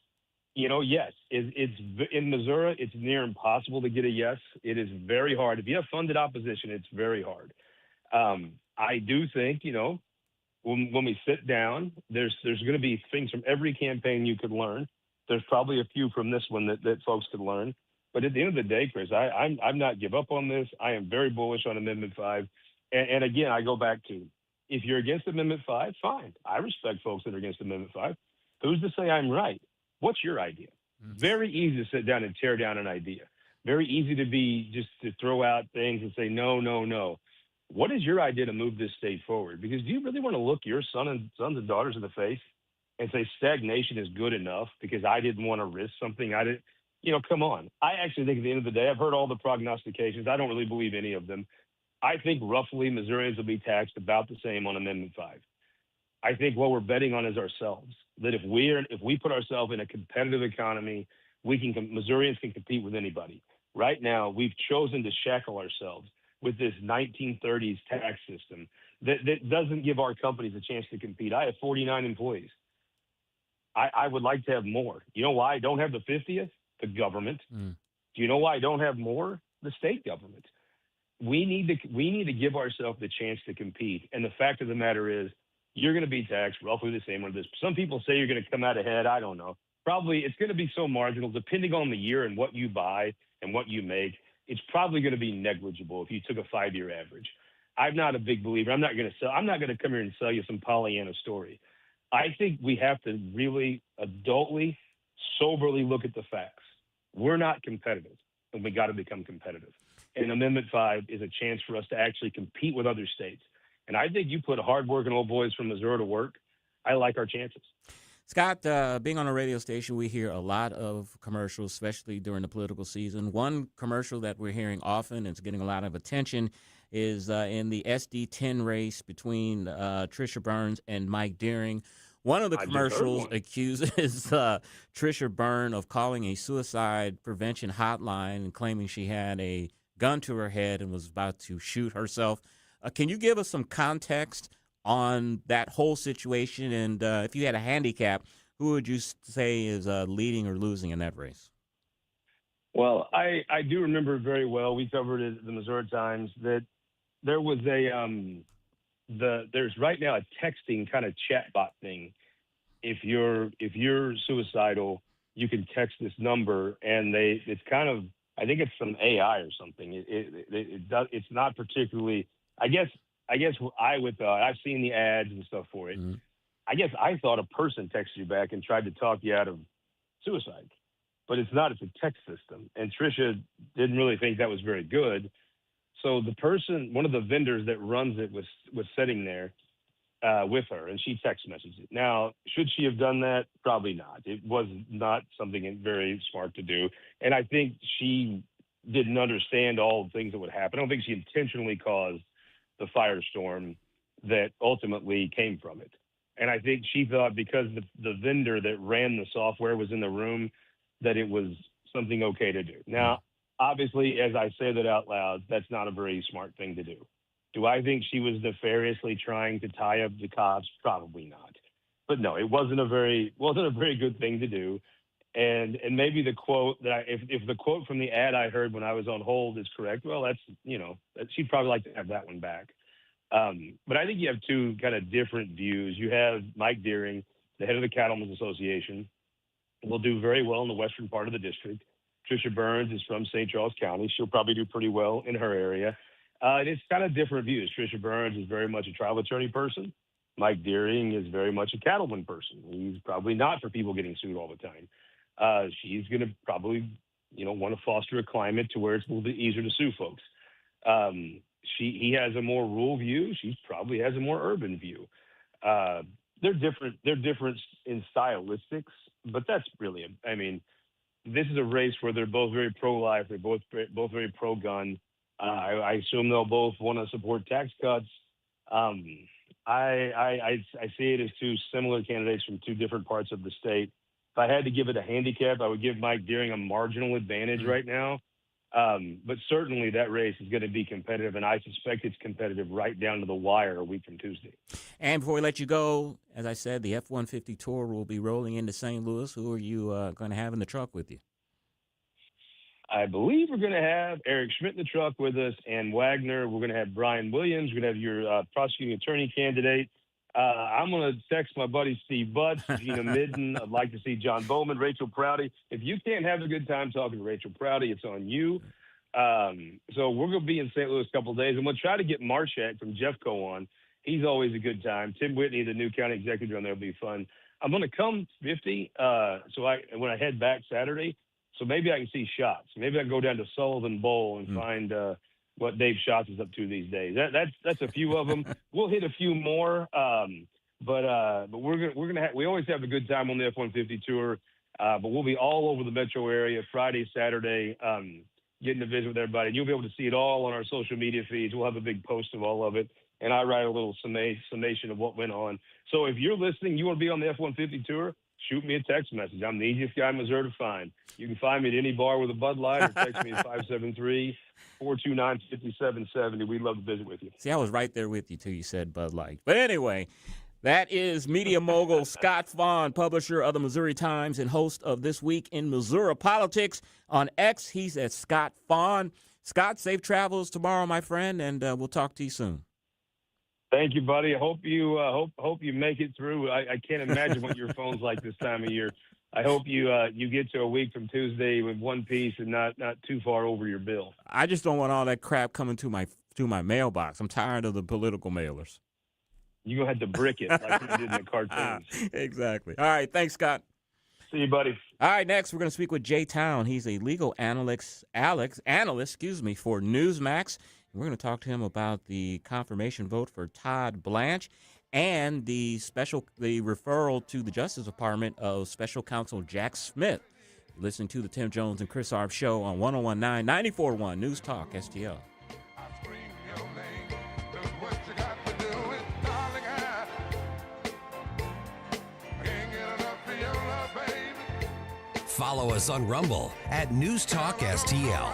Speaker 29: Yes, it's in Missouri. It's near impossible to get a yes. It is very hard. If you have funded opposition, it's very hard. I do think, when we sit down, there's going to be things from every campaign you could learn. There's probably a few from this one that folks could learn. But at the end of the day, Chris, I'm not give up on this. I am very bullish on Amendment 5. And again, I go back to, if you're against Amendment 5, fine. I respect folks that are against Amendment 5. Who's to say I'm right? What's your idea? Very easy to sit down and tear down an idea. Very easy to throw out things and say, no, no, no. What is your idea to move this state forward? Because do you really want to look your sons and daughters in the face and say stagnation is good enough because I didn't want to risk something? Come on. I actually think at the end of the day, I've heard all the prognostications. I don't really believe any of them. I think roughly Missourians will be taxed about the same on Amendment 5. I think what we're betting on is ourselves. That if we put ourselves in a competitive economy, Missourians can compete with anybody. Right now, we've chosen to shackle ourselves with this 1930s tax system that doesn't give our companies a chance to compete. I have 49 employees. I would like to have more. You know why I don't have the 50th? The government. Do you know why I don't have more? The state government. We need to give ourselves the chance to compete. And the fact of the matter is, you're going to be taxed roughly the same on this. Some people say you're going to come out ahead. I don't know. Probably it's going to be so marginal, depending on the year and what you buy and what you make. It's probably going to be negligible if you took a 5-year average. I'm not a big believer. I'm not going to come here and sell you some Pollyanna story. I think we have to really adultly, soberly look at the facts. We're not competitive, and we got to become competitive. And Amendment 5 is a chance for us to actually compete with other states. And I think you put hardworking old boys from Missouri to work, I like our chances.
Speaker 14: Scott, being on a radio station, we hear a lot of commercials, especially during the political season. One commercial that we're hearing often and it's getting a lot of attention is in the SD10 race between Trisha Burns and Mike Deering. One of the commercials accuses Trisha Byrne of calling a suicide prevention hotline and claiming she had a gun to her head and was about to shoot herself. Can you give us some context on that whole situation? And if you had a handicap, who would you say is leading or losing in that race?
Speaker 29: Well, I do remember very well. We covered it at the Missouri Times that there was there's right now a texting kind of chatbot thing. If you're suicidal, you can text this number, and it's kind of, I think it's some AI or something. It's not particularly. I guess I would thought, I've seen the ads and stuff for it. Mm-hmm. I guess I thought a person texted you back and tried to talk you out of suicide, but it's not. It's a text system, and Trisha didn't really think that was very good. So the person, one of the vendors that runs it, was sitting there with her, and she text messaged it. Now, should she have done that? Probably not. It was not something very smart to do, and I think she didn't understand all the things that would happen. I don't think she intentionally caused the firestorm that ultimately came from it. And I think she thought because the vendor that ran the software was in the room, that it was something okay to do. Now, obviously, as I say that out loud, that's not a very smart thing to do. Do I think she was nefariously trying to tie up the cops? Probably not. But no, it wasn't a very good thing to do. And maybe the quote that if the quote from the ad I heard when I was on hold is correct, well, she'd probably like to have that one back. But I think you have two kind of different views. You have Mike Deering, the head of the Cattlemen's Association, will do very well in the western part of the district. Trisha Burns is from St. Charles County. She'll probably do pretty well in her area. And it's kind of different views. Trisha Burns is very much a trial attorney person. Mike Deering is very much a cattleman person. He's probably not for people getting sued all the time. She's going to probably, want to foster a climate to where it's a little bit easier to sue folks. He has a more rural view. She probably has a more urban view. They're different. They're different in stylistics, but that's really, this is a race where they're both very pro-life. They're both very pro-gun. I assume they'll both want to support tax cuts. I see it as two similar candidates from two different parts of the state. If I had to give it a handicap, I would give Mike Deering a marginal advantage right now. But certainly that race is going to be competitive, and I suspect it's competitive right down to the wire a week from Tuesday.
Speaker 14: And before we let you go, as I said, the F-150 tour will be rolling into St. Louis. Who are you going to have in the truck with you?
Speaker 29: I believe we're going to have Eric Schmidt in the truck with us and Wagner. We're going to have Brian Williams. We're going to have your prosecuting attorney candidate. I'm going to text my buddy Steve Butts, Gina Midden. I'd like to see John Bowman, Rachel Prouty. If you can't have a good time talking to Rachel Prouty, it's on you. So we're going to be in St. Louis a couple of days. I'm going to try to get Marshak from Jeffco on. He's always a good time. Tim Whitney, the new county executive on there, will be fun. I'm going to come 50, when I head back Saturday, so maybe I can see Shots. Maybe I can go down to Sullivan Bowl and find what Dave Shots is up to these days. That's a few of them. We'll hit a few more, but we always have a good time on the F-150 tour. But we'll be all over the metro area Friday, Saturday, getting to visit with everybody. You'll be able to see it all on our social media feeds. We'll have a big post of all of it, and I write a little summation of what went on. So if you're listening, you want to be on the F-150 tour, shoot me a text message. I'm the easiest guy in Missouri to find. You can find me at any bar with a Bud Light or text me at 573-429-5770. We'd love to visit with you.
Speaker 14: See, I was right there with you till you said Bud Light. But anyway, that is media mogul Scott Faughn, publisher of the Missouri Times and host of This Week in Missouri Politics. On X, he's at Scott Faughn. Scott, safe travels tomorrow, my friend, and we'll talk to you soon.
Speaker 29: Thank you, buddy. I hope you hope you make it through. I can't imagine what your phone's like this time of year. I hope you get to a week from Tuesday with one piece and not too far over your bill.
Speaker 14: I just don't want all that crap coming to my mailbox. I'm tired of the political mailers.
Speaker 29: You're going to have to brick it like we did in the cartoons.
Speaker 14: Exactly. All right. Thanks, Scott.
Speaker 29: See you, buddy.
Speaker 14: All right. Next, we're going to speak with Jay Town. He's a legal analyst for Newsmax. We're going to talk to him about the confirmation vote for Todd Blanche and the referral to the Justice Department of Special Counsel Jack Smith. You're listening to the Tim Jones and Chris Arps Show on 101.9, 94.1 News Talk STL.
Speaker 2: Follow us on Rumble at News Talk STL.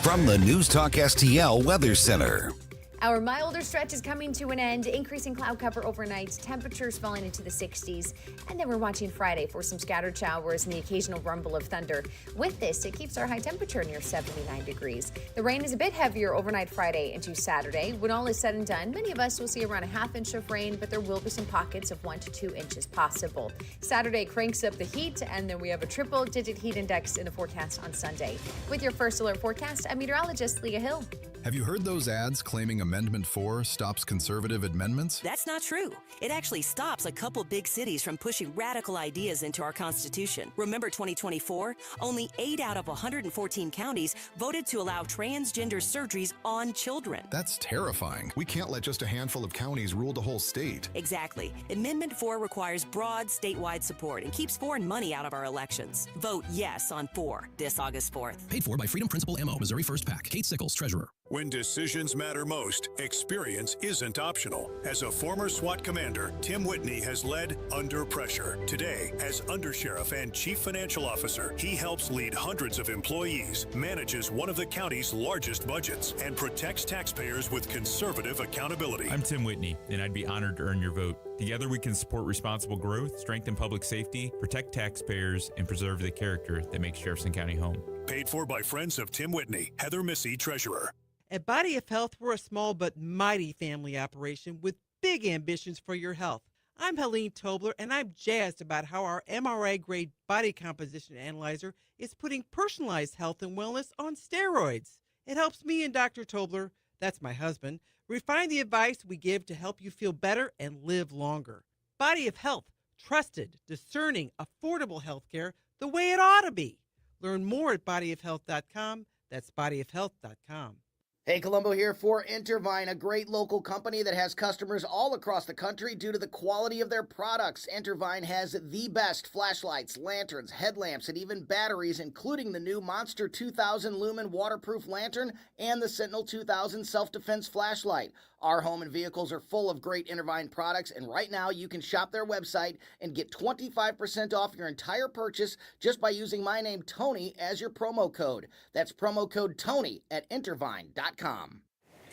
Speaker 2: From the News Talk STL Weather Center.
Speaker 3: Our milder stretch is coming to an end, increasing cloud cover overnight, temperatures falling into the 60s, and then we're watching Friday for some scattered showers and the occasional rumble of thunder. With this, it keeps our high temperature near 79 degrees. The rain is a bit heavier overnight Friday into Saturday. When all is said and done, many of us will see around a half inch of rain, but there will be some pockets of 1 to 2 inches possible. Saturday cranks up the heat, and then we have a triple-digit heat index in the forecast on Sunday. With your First Alert forecast, I'm meteorologist Leah Hill.
Speaker 5: Have you heard those ads claiming Amendment 4 stops conservative amendments?
Speaker 6: That's not true. It actually stops a couple big cities from pushing radical ideas into our Constitution. Remember 2024? Only 8 out of 114 counties voted to allow transgender surgeries on children.
Speaker 5: That's terrifying. We can't let just a handful of counties rule the whole state.
Speaker 6: Exactly. Amendment 4 requires broad statewide support and keeps foreign money out of our elections. Vote yes on 4 this August 4th.
Speaker 8: Paid for by Freedom Principle MO, Missouri First PAC. Kate Sickles, Treasurer.
Speaker 9: When decisions matter most, experience isn't optional. As a former SWAT commander, Tim Whitney has led Under Pressure. Today, as Undersheriff and Chief Financial Officer, he helps lead hundreds of employees, manages one of the county's largest budgets, and protects taxpayers with conservative accountability.
Speaker 11: I'm Tim Whitney, and I'd be honored to earn your vote. Together, we can support responsible growth, strengthen public safety, protect taxpayers, and preserve the character that makes Jefferson County home.
Speaker 9: Paid for by friends of Tim Whitney. Heather Missy, Treasurer.
Speaker 13: At Body of Health, we're a small but mighty family operation with big ambitions for your health. I'm Helene Tobler, and I'm jazzed about how our MRI-grade body composition analyzer is putting personalized health and wellness on steroids. It helps me and Dr. Tobler, that's my husband, refine the advice we give to help you feel better and live longer. Body of Health, trusted, discerning, affordable health care the way it ought to be. Learn more at bodyofhealth.com. That's bodyofhealth.com.
Speaker 25: Hey, Colombo here for Intervine, a great local company that has customers all across the country due to the quality of their products. Intervine has the best flashlights, lanterns, headlamps, and even batteries, including the new Monster 2000 Lumen waterproof lantern and the Sentinel 2000 self-defense flashlight. Our home and vehicles are full of great Intervine products, and right now you can shop their website and get 25% off your entire purchase just by using my name, Tony, as your promo code. That's promo code TONY at Intervine.com.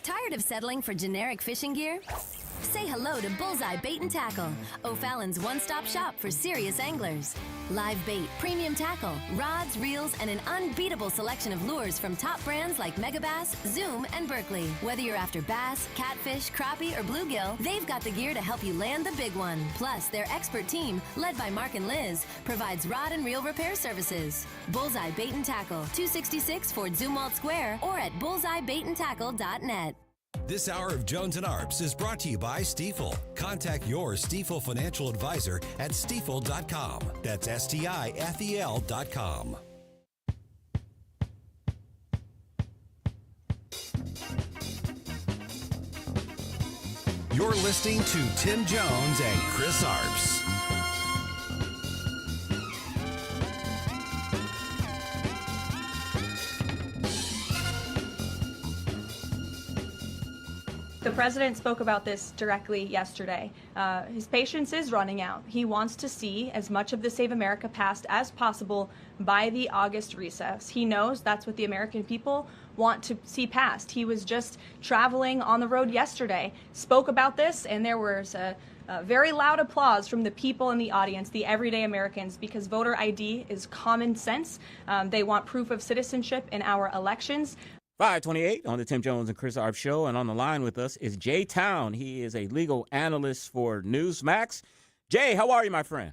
Speaker 26: Tired of settling for generic fishing gear?
Speaker 10: Say hello to Bullseye Bait and Tackle, O'Fallon's one-stop shop for serious anglers. Live bait, premium tackle, rods, reels, and an unbeatable selection of lures from top brands like Megabass, Zoom, and Berkley. Whether you're after bass, catfish, crappie, or bluegill, they've got the gear to help you land the big one. Plus, their expert team, led by Mark and Liz, provides rod and reel repair services. Bullseye Bait and Tackle, 266 Fort Zumwalt Square, or at bullseyebaitandtackle.net.
Speaker 2: This hour of Jones and Arps is brought to you by Stifel. Contact your Stifel financial advisor at stifel.com. That's STIFEL.com. You're listening to Tim Jones and Chris Arps.
Speaker 12: The president spoke about this directly yesterday. His patience is running out. He wants to see as much of the Save America passed as possible by the August recess. He knows that's what the American people want to see passed. He was just traveling on the road yesterday, spoke about this, and there was a very loud applause from the people in the audience, the everyday Americans, because voter ID is common sense. They want proof of citizenship in our elections.
Speaker 14: 528 on the Tim Jones and Chris Arp Show. And on the line with us is Jay Town. He is a legal analyst for Newsmax. Jay, how are you, my friend?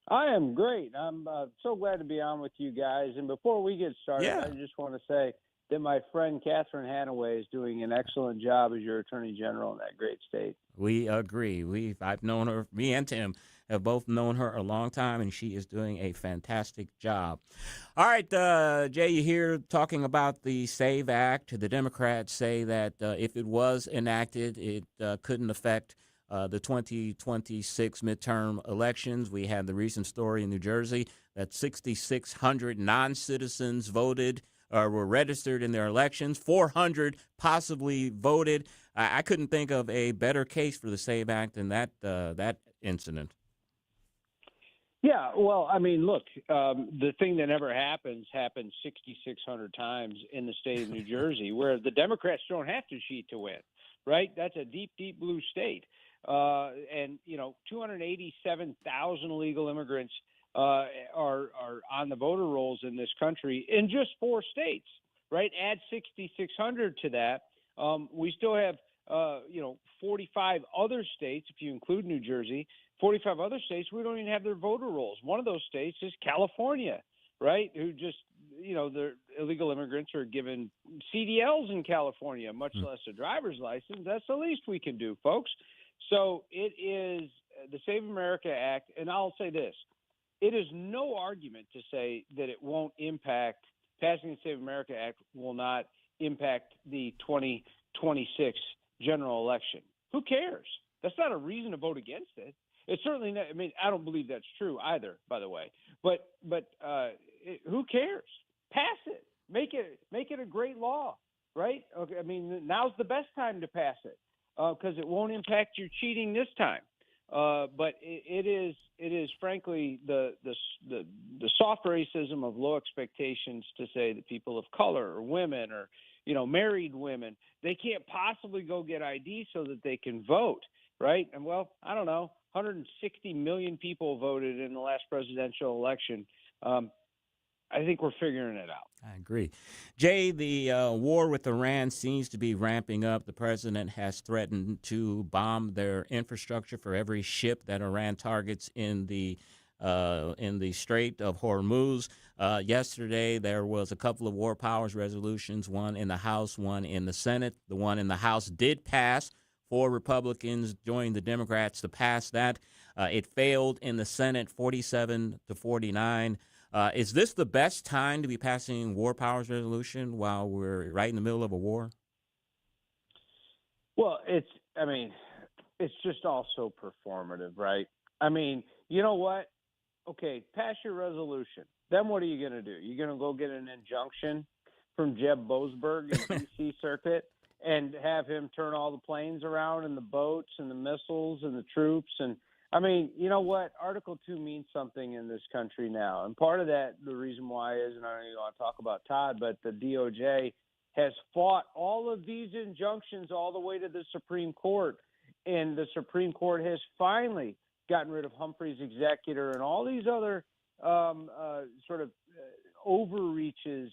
Speaker 15: I am great. I'm so glad to be on with you guys. And before we get started, I just want to say that my friend Catherine Hanaway is doing an excellent job as your Attorney General in that great state.
Speaker 14: We agree. I've known her, me and Tim have both known her a long time, and she is doing a fantastic job. All right, Jay, you hear talking about the SAVE Act. The Democrats say that if it was enacted, it couldn't affect the 2026 midterm elections. We had the recent story in New Jersey that 6,600 non-citizens voted or were registered in their elections. 400 possibly voted. I couldn't think of a better case for the SAVE Act than that incident.
Speaker 15: Yeah, well, I mean, look, the thing that never happened 6,600 times in the state of New Jersey, where the Democrats don't have to cheat to win, right? That's a deep, deep blue state. And, 287,000 illegal immigrants are on the voter rolls in this country in just 4 states, right? Add 6,600 to that. We still have, 45 other states, if you include New Jersey, 45 other states, we don't even have their voter rolls. One of those states is California, right? Who just, their illegal immigrants are given CDLs in California, much less a driver's license. That's the least we can do, folks. So it is the Save America Act, and I'll say this. It is no argument to say that it won't impact, passing the Save America Act will not impact the 2026 general election. Who cares? That's not a reason to vote against it. It's certainly not. I mean, I don't believe that's true either, by the way. But who cares? Pass it. Make it a great law, right? Okay. I mean, now's the best time to pass it because it won't impact your cheating this time. But it is frankly the soft racism of low expectations to say that people of color or women or married women, they can't possibly go get ID so that they can vote, right? And well, I don't know, 160 million people voted in the last presidential election. I think we're figuring it out.
Speaker 14: I agree. Jay, the war with Iran seems to be ramping up. The president has threatened to bomb their infrastructure for every ship that Iran targets in the Strait of Hormuz. Yesterday, there was a couple of war powers resolutions, one in the House, one in the Senate. The one in the House did pass. 4 Republicans joined the Democrats to pass that. It failed in the Senate, 47-49. Is this the best time to be passing war powers resolution while we're right in the middle of a war?
Speaker 15: Well, it's just all so performative, right? I mean, you know what? Okay, pass your resolution. Then what are you going to do? You're going to go get an injunction from Jeb Boasberg in the D.C. Circuit and have him turn all the planes around and the boats and the missiles and the troops. And I mean, you know what? Article 2 means something in this country now. And part of that, the reason why is, and I don't even want to talk about Todd, but the DOJ has fought all of these injunctions all the way to the Supreme Court. And the Supreme Court has finally gotten rid of Humphrey's executor and all these other sort of overreaches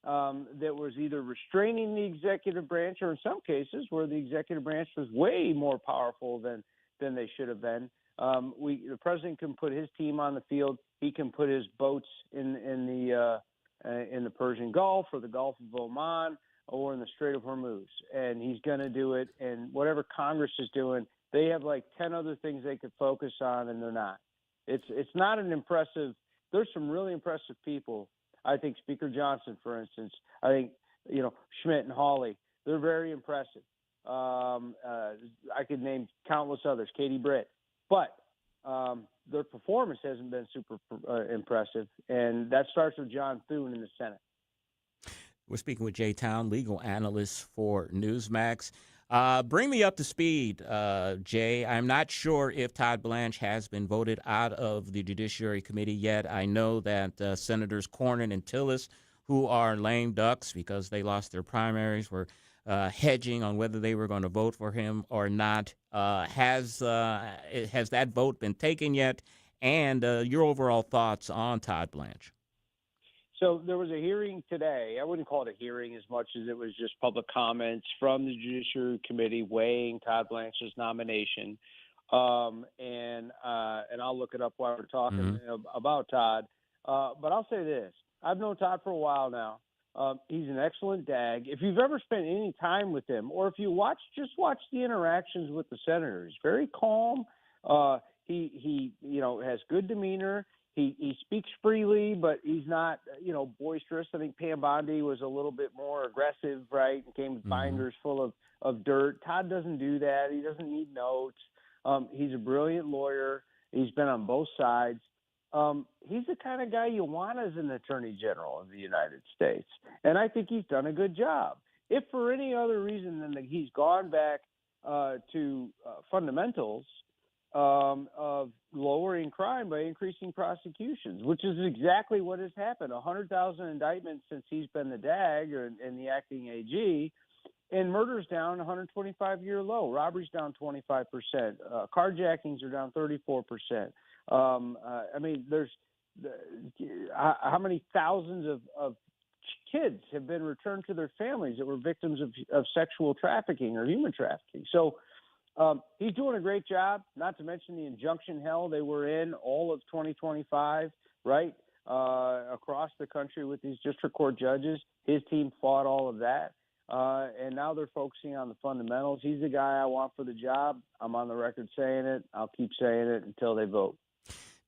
Speaker 15: that was either restraining the executive branch or in some cases where the executive branch was way more powerful than they should have been. The president can put his team on the field. He can put his boats in the Persian Gulf or the Gulf of Oman or in the Strait of Hormuz, and he's going to do it. And whatever Congress is doing, they have like 10 other things they could focus on, and they're not. It's not an impressive. There's some really impressive people. I think Speaker Johnson, for instance. I think Schmidt and Hawley. They're very impressive. I could name countless others. Katie Britt, but their performance hasn't been super impressive, and that starts with John Thune in the Senate.
Speaker 14: We're speaking with Jay Town, legal analyst for Newsmax. Bring me up to speed, Jay. I'm not sure if Todd Blanche has been voted out of the Judiciary Committee yet. I know that Senators Cornyn and Tillis, who are lame ducks because they lost their primaries, were hedging on whether they were going to vote for him or not. Has that vote been taken yet? And your overall thoughts on Todd Blanche?
Speaker 15: So there was a hearing today. I wouldn't call it a hearing as much as it was just public comments from the Judiciary Committee weighing Todd Blanche's nomination. And I'll look it up while we're talking about Todd. But I'll say this. I've known Todd for a while now. He's an excellent DAG. If you've ever spent any time with him, or if you just watch the interactions with the senators, very calm. He has good demeanor. He speaks freely, but he's not, boisterous. I think Pam Bondi was a little bit more aggressive, right, and came with binders full of dirt. Todd doesn't do that. He doesn't need notes. He's a brilliant lawyer. He's been on both sides. He's the kind of guy you want as an attorney general of the United States, and I think he's done a good job. If for any other reason than that he's gone back to fundamentals of lowering crime by increasing prosecutions, which is exactly what has happened. 100,000 indictments since he's been the DAG and the acting AG, and murder's down 125-year low. Robbery's down 25%. Carjackings are down 34%. There's how many thousands of kids have been returned to their families that were victims of sexual trafficking or human trafficking. So he's doing a great job, not to mention the injunction hell they were in all of 2025, right, across the country with these district court judges. His team fought all of that, and now they're focusing on the fundamentals. He's the guy I want for the job. I'm on the record saying it. I'll keep saying it until they vote.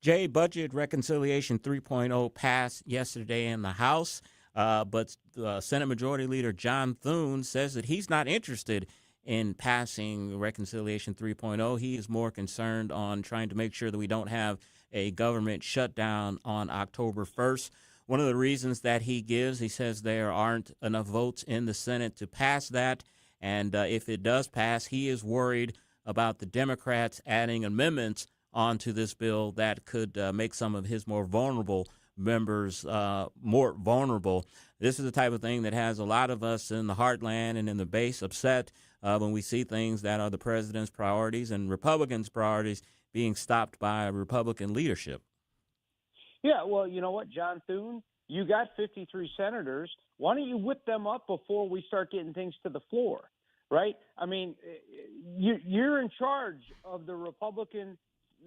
Speaker 14: Jay, Budget Reconciliation 3.0 passed yesterday in the House, but Senate Majority Leader John Thune says that he's not interested in passing Reconciliation 3.0. He is more concerned on trying to make sure that we don't have a government shutdown on October 1st. One of the reasons that he gives, he says there aren't enough votes in the Senate to pass that, and if it does pass, he is worried about the Democrats adding amendments onto this bill that could make some of his more vulnerable members more vulnerable. This is the type of thing that has a lot of us in the heartland and in the base upset when we see things that are the president's priorities and Republicans' priorities being stopped by Republican leadership.
Speaker 15: Yeah, well, you know what, John Thune, you got 53 senators. Why don't you whip them up before we start getting things to the floor, right? I mean, you're in charge of the Republican.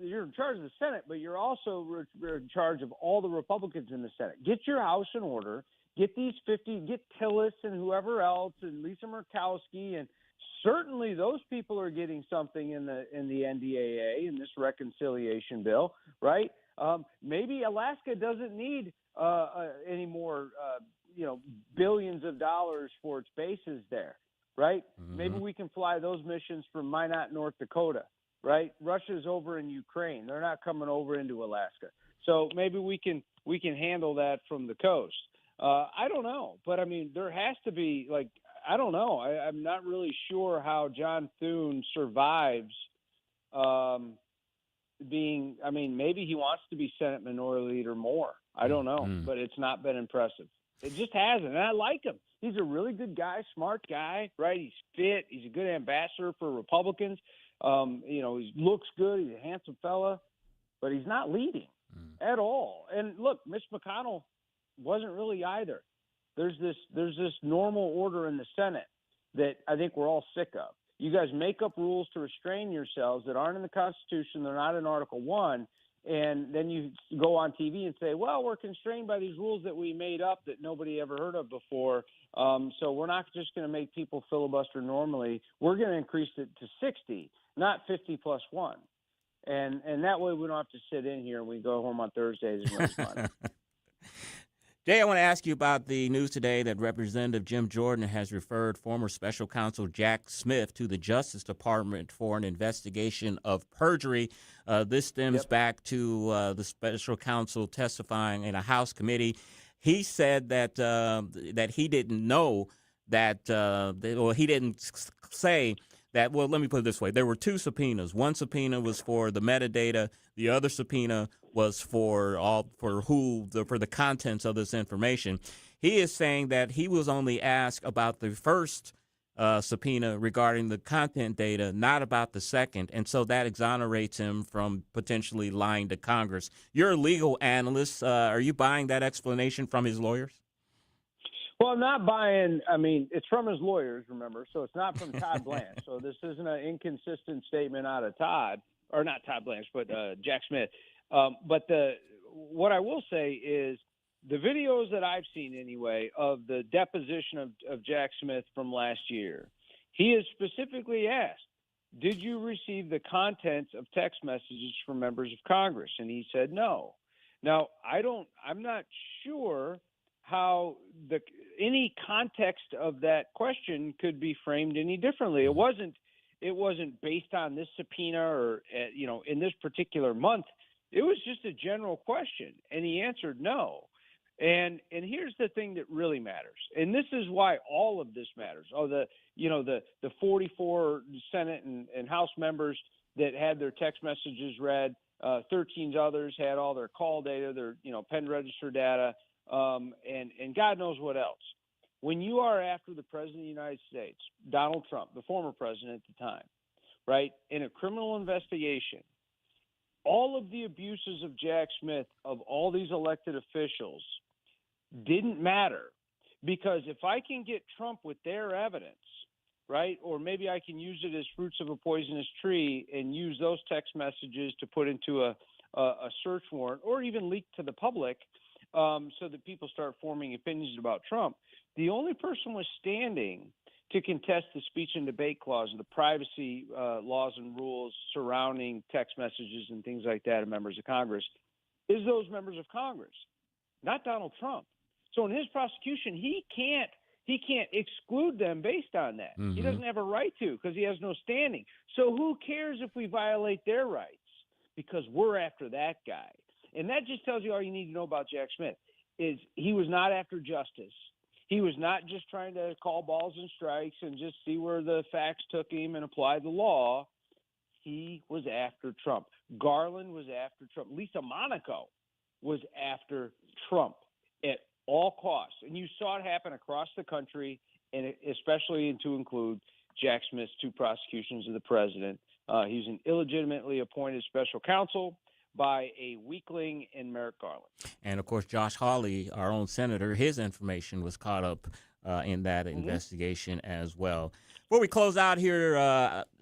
Speaker 15: You're in charge of the Senate, but you're also in charge of all the Republicans in the Senate. Get your house in order. Get these 50. Get Tillis and whoever else, and Lisa Murkowski, and certainly those people are getting something in the NDAA in this reconciliation bill, right? Maybe Alaska doesn't need any more, billions of dollars for its bases there, right? Mm-hmm. Maybe we can fly those missions from Minot, North Dakota. Right, Russia's over in Ukraine. They're not coming over into Alaska, so maybe we can handle that from the coast. I don't know, but I mean, there has to be I don't know. I'm not really sure how John Thune survives being. I mean, maybe he wants to be Senate Minority Leader more. I don't know, but it's not been impressive. It just hasn't, and I like him. He's a really good guy, smart guy, right? He's fit. He's a good ambassador for Republicans. He looks good. He's a handsome fella, but he's not leading at all. And look, Mitch McConnell wasn't really either. There's this normal order in the Senate that I think we're all sick of. You guys make up rules to restrain yourselves that aren't in the Constitution. They're not in Article 1. And then you go on TV and say, well, we're constrained by these rules that we made up that nobody ever heard of before. So we're not just going to make people filibuster normally. We're going to increase it to 60, not 50 plus 1. And that way we don't have to sit in here and we go home on Thursdays and raise money.
Speaker 14: Jay, I want to ask you about the news today that Representative Jim Jordan has referred former Special Counsel Jack Smith to the Justice Department for an investigation of perjury. This stems back to the Special Counsel testifying in a House committee. He said that he didn't know that, or he didn't say that, well, let me put it this way. There were two subpoenas. One subpoena was for the metadata. The other subpoena was for the contents of this information. He is saying that he was only asked about the first subpoena regarding the content data, not about the second, and so that exonerates him from potentially lying to Congress. You're a legal analyst. Are you buying that explanation from his lawyers?
Speaker 15: Well, I'm not buying. I mean, it's from his lawyers, remember, so it's not from Todd Blanche. So this isn't an inconsistent statement out of Todd, or not Todd Blanche, but Jack Smith. But what I will say is the videos that I've seen anyway of the deposition of Jack Smith from last year, he is specifically asked, did you receive the contents of text messages from members of Congress? And he said no. Now, I'm not sure how any context of that question could be framed any differently. It wasn't based on this subpoena or in this particular month. It was just a general question, and he answered no. And here's the thing that really matters, and this is why all of this matters. The 44 Senate and House members that had their text messages read, 13 others had all their call data, their pen register data. And God knows what else. When you are after the President of the United States, Donald Trump, the former president at the time, right, in a criminal investigation, all of the abuses of Jack Smith, of all these elected officials, didn't matter. Because if I can get Trump with their evidence, right, or maybe I can use it as fruits of a poisonous tree and use those text messages to put into a search warrant or even leak to the public, so that people start forming opinions about Trump. The only person withstanding to contest the speech and debate clause of the privacy laws and rules surrounding text messages and things like that of members of Congress is those members of Congress, not Donald Trump. So in his prosecution, he can't exclude them based on that. Mm-hmm. He doesn't have a right to because he has no standing. So who cares if we violate their rights? Because we're after that guy. And that just tells you all you need to know about Jack Smith is he was not after justice. He was not just trying to call balls and strikes and just see where the facts took him and apply the law. He was after Trump. Garland was after Trump. Lisa Monaco was after Trump at all costs. And you saw it happen across the country, and especially to include Jack Smith's two prosecutions of the president. He's an illegitimately appointed special counsel by a weakling in Merrick Garland. And,
Speaker 14: of course, Josh Hawley, our own senator, his information was caught up in that investigation as well. Before we close out here,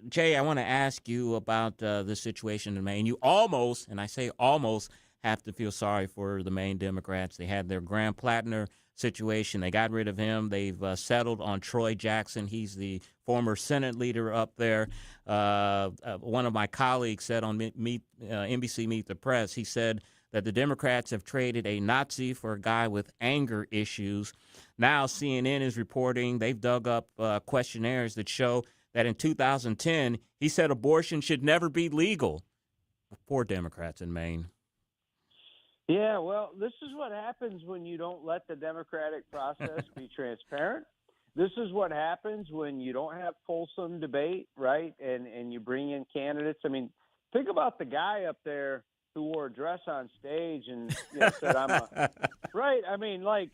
Speaker 14: Jay, I want to ask you about the situation in Maine. You almost, and I say almost, have to feel sorry for the Maine Democrats. They had their Graham Plattner situation. They got rid of him. They've settled on Troy Jackson. He's the former Senate leader up there. One of my colleagues said on NBC Meet the Press, he said that the Democrats have traded a Nazi for a guy with anger issues. Now CNN is reporting they've dug up questionnaires that show that in 2010, he said abortion should never be legal. Poor Democrats in Maine.
Speaker 15: Yeah, well, this is what happens when you don't let the democratic process be transparent. This is what happens when you don't have fulsome debate, right? And you bring in candidates. I mean, think about the guy up there who wore a dress on stage and said, "I'm a right." I mean, like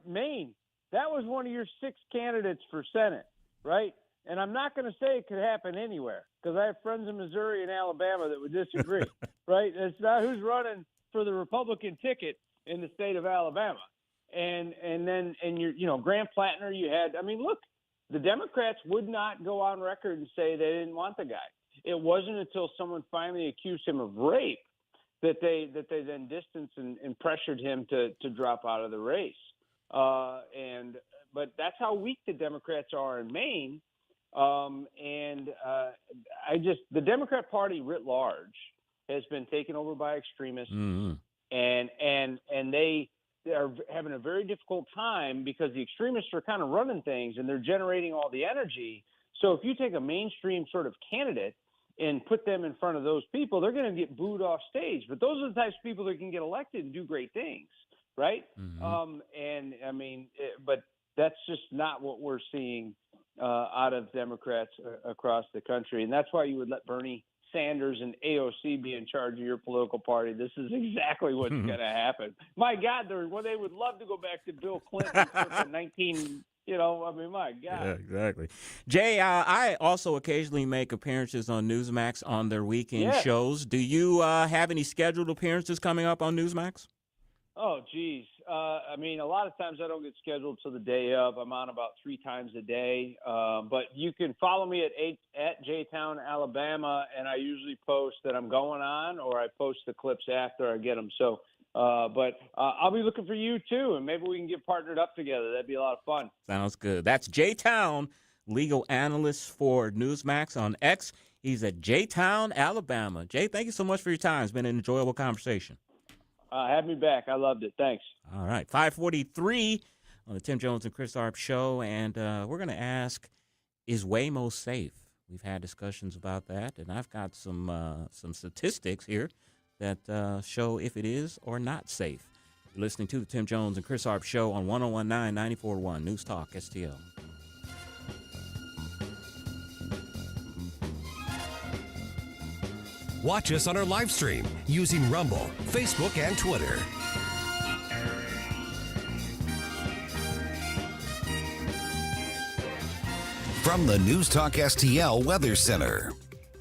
Speaker 15: Maine, that was one of your 6 candidates for Senate, right? And I'm not going to say it could happen anywhere because I have friends in Missouri and Alabama that would disagree, right? It's not who's running for the Republican ticket in the state of Alabama. And Graham Plattner, look, the Democrats would not go on record and say they didn't want the guy. It wasn't until someone finally accused him of rape that they then distanced and pressured him to drop out of the race. But that's how weak the Democrats are in Maine. The Democrat Party writ large has been taken over by extremists, and they are having a very difficult time because the extremists are kind of running things and they're generating all the energy. So if you take a mainstream sort of candidate and put them in front of those people, they're going to get booed off stage. But those are the types of people that can get elected and do great things, right? But that's just not what we're seeing out of Democrats across the country. And that's why you would let Bernie Sanders and AOC be in charge of your political party. This is exactly what's going to happen. My God, they would love to go back to Bill Clinton for 19. My God.
Speaker 14: Yeah, exactly. Jay, I also occasionally make appearances on Newsmax on their weekend shows. Do you have any scheduled appearances coming up on Newsmax?
Speaker 15: Oh, geez. A lot of times I don't get scheduled till the day of. I'm on about 3 times a day. But you can follow me at J-Town, Alabama, and I usually post that I'm going on, or I post the clips after I get them. So, I'll be looking for you too, and maybe we can get partnered up together. That'd be a lot of fun.
Speaker 14: Sounds good. That's J-Town, legal analyst for Newsmax on X. He's at J-Town, Alabama. Jay, thank you so much for your time. It's been an enjoyable conversation.
Speaker 15: Have me back. I loved it. Thanks.
Speaker 14: All right. 5:43 on the Tim Jones and Chris Arps show, and we're going to ask, is Waymo safe? We've had discussions about that, and I've got some statistics here that show if it is or not safe. You're listening to the Tim Jones and Chris Arps show on 101.9 94.1 News Talk STL.
Speaker 2: Watch us on our live stream using Rumble, Facebook, and Twitter. From the News Talk STL Weather Center.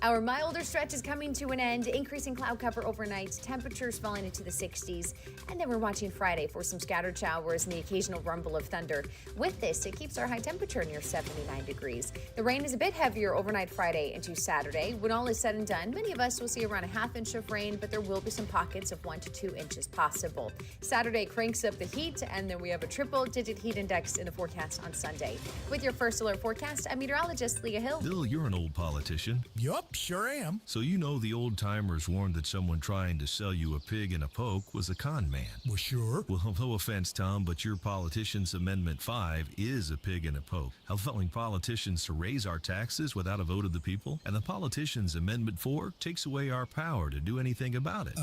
Speaker 3: Our milder stretch is coming to an end, increasing cloud cover overnight, temperatures falling into the 60s, and then we're watching Friday for some scattered showers and the occasional rumble of thunder. With this, it keeps our high temperature near 79 degrees. The rain is a bit heavier overnight Friday into Saturday. When all is said and done, many of us will see around a ½ inch of rain, but there will be some pockets of 1 to 2 inches possible. Saturday cranks up the heat, and then we have a triple-digit heat index in the forecast on Sunday. With your first alert forecast, I'm meteorologist Leah Hill.
Speaker 1: Bill, you're an old politician.
Speaker 4: Yup. Sure am.
Speaker 1: So you know the old-timers warned that someone trying to sell you a pig in a poke was a con man.
Speaker 4: Well, sure.
Speaker 1: Well, no offense, Tom, but your politician's Amendment 5 is a pig in a poke, allowing politicians to raise our taxes without a vote of the people. And the politician's Amendment 4 takes away our power to do anything about it.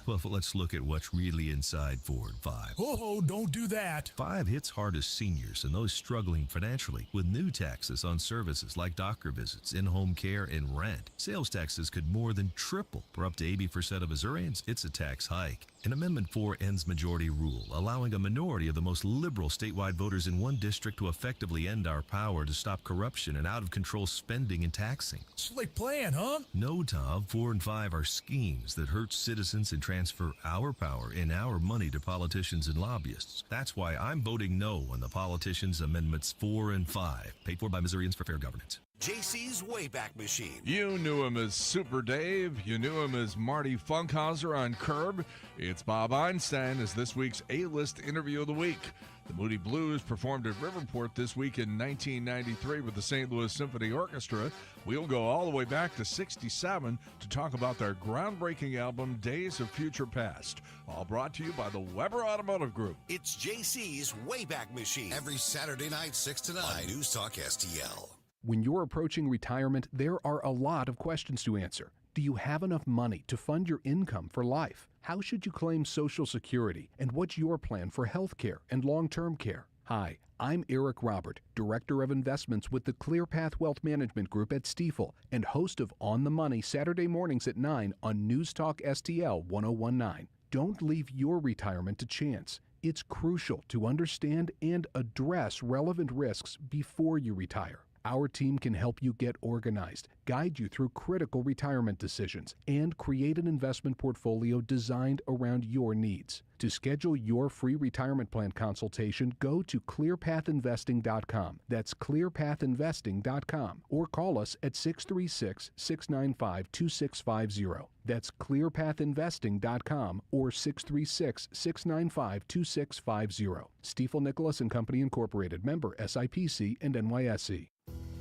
Speaker 1: Well, let's look at what's really inside Ford 5.
Speaker 4: Oh, don't do that.
Speaker 1: 5 hits hardest seniors and those struggling financially with new taxes on services like doctor visits, in-home care, and rent. Sales taxes could more than triple. For up to 80% of Missourians, it's a tax hike. And Amendment 4 ends majority rule, allowing a minority of the most liberal statewide voters in one district to effectively end our power to stop corruption and out-of-control spending and taxing.
Speaker 4: Slick plan, huh?
Speaker 1: No, Tom. 4 and 5 are schemes that hurt citizens and transfer our power and our money to politicians and lobbyists. That's why I'm voting no on the politicians' Amendments 4 and 5, paid for by Missourians for fair governance.
Speaker 2: JC's Wayback Machine.
Speaker 16: You knew him as Super Dave. You knew him as Marty Funkhauser on Curb. It's Bob Einstein as this week's A-List Interview of the Week. The Moody Blues performed at Riverport this week in 1993 with the St. Louis Symphony Orchestra. We'll go all the way back to '67 to talk about their groundbreaking album, Days of Future Past. All brought to you by the Weber Automotive Group.
Speaker 2: It's JC's Wayback Machine. Every Saturday night, 6 to 9. On News Talk STL.
Speaker 17: When you're approaching retirement, there are a lot of questions to answer. Do you have enough money to fund your income for life? How should you claim Social Security? And what's your plan for health care and long-term care? Hi, I'm Eric Robert, Director of Investments with the ClearPath Wealth Management Group at Stifel and host of On the Money Saturday mornings at 9 on News Talk STL 1019. Don't leave your retirement to chance. It's crucial to understand and address relevant risks before you retire. Our team can help you get organized, guide you through critical retirement decisions, and create an investment portfolio designed around your needs. To schedule your free retirement plan consultation, go to clearpathinvesting.com. That's clearpathinvesting.com. Or call us at 636-695-2650. That's clearpathinvesting.com or 636-695-2650. Stifel Nicholas and Company Incorporated, member SIPC and NYSE.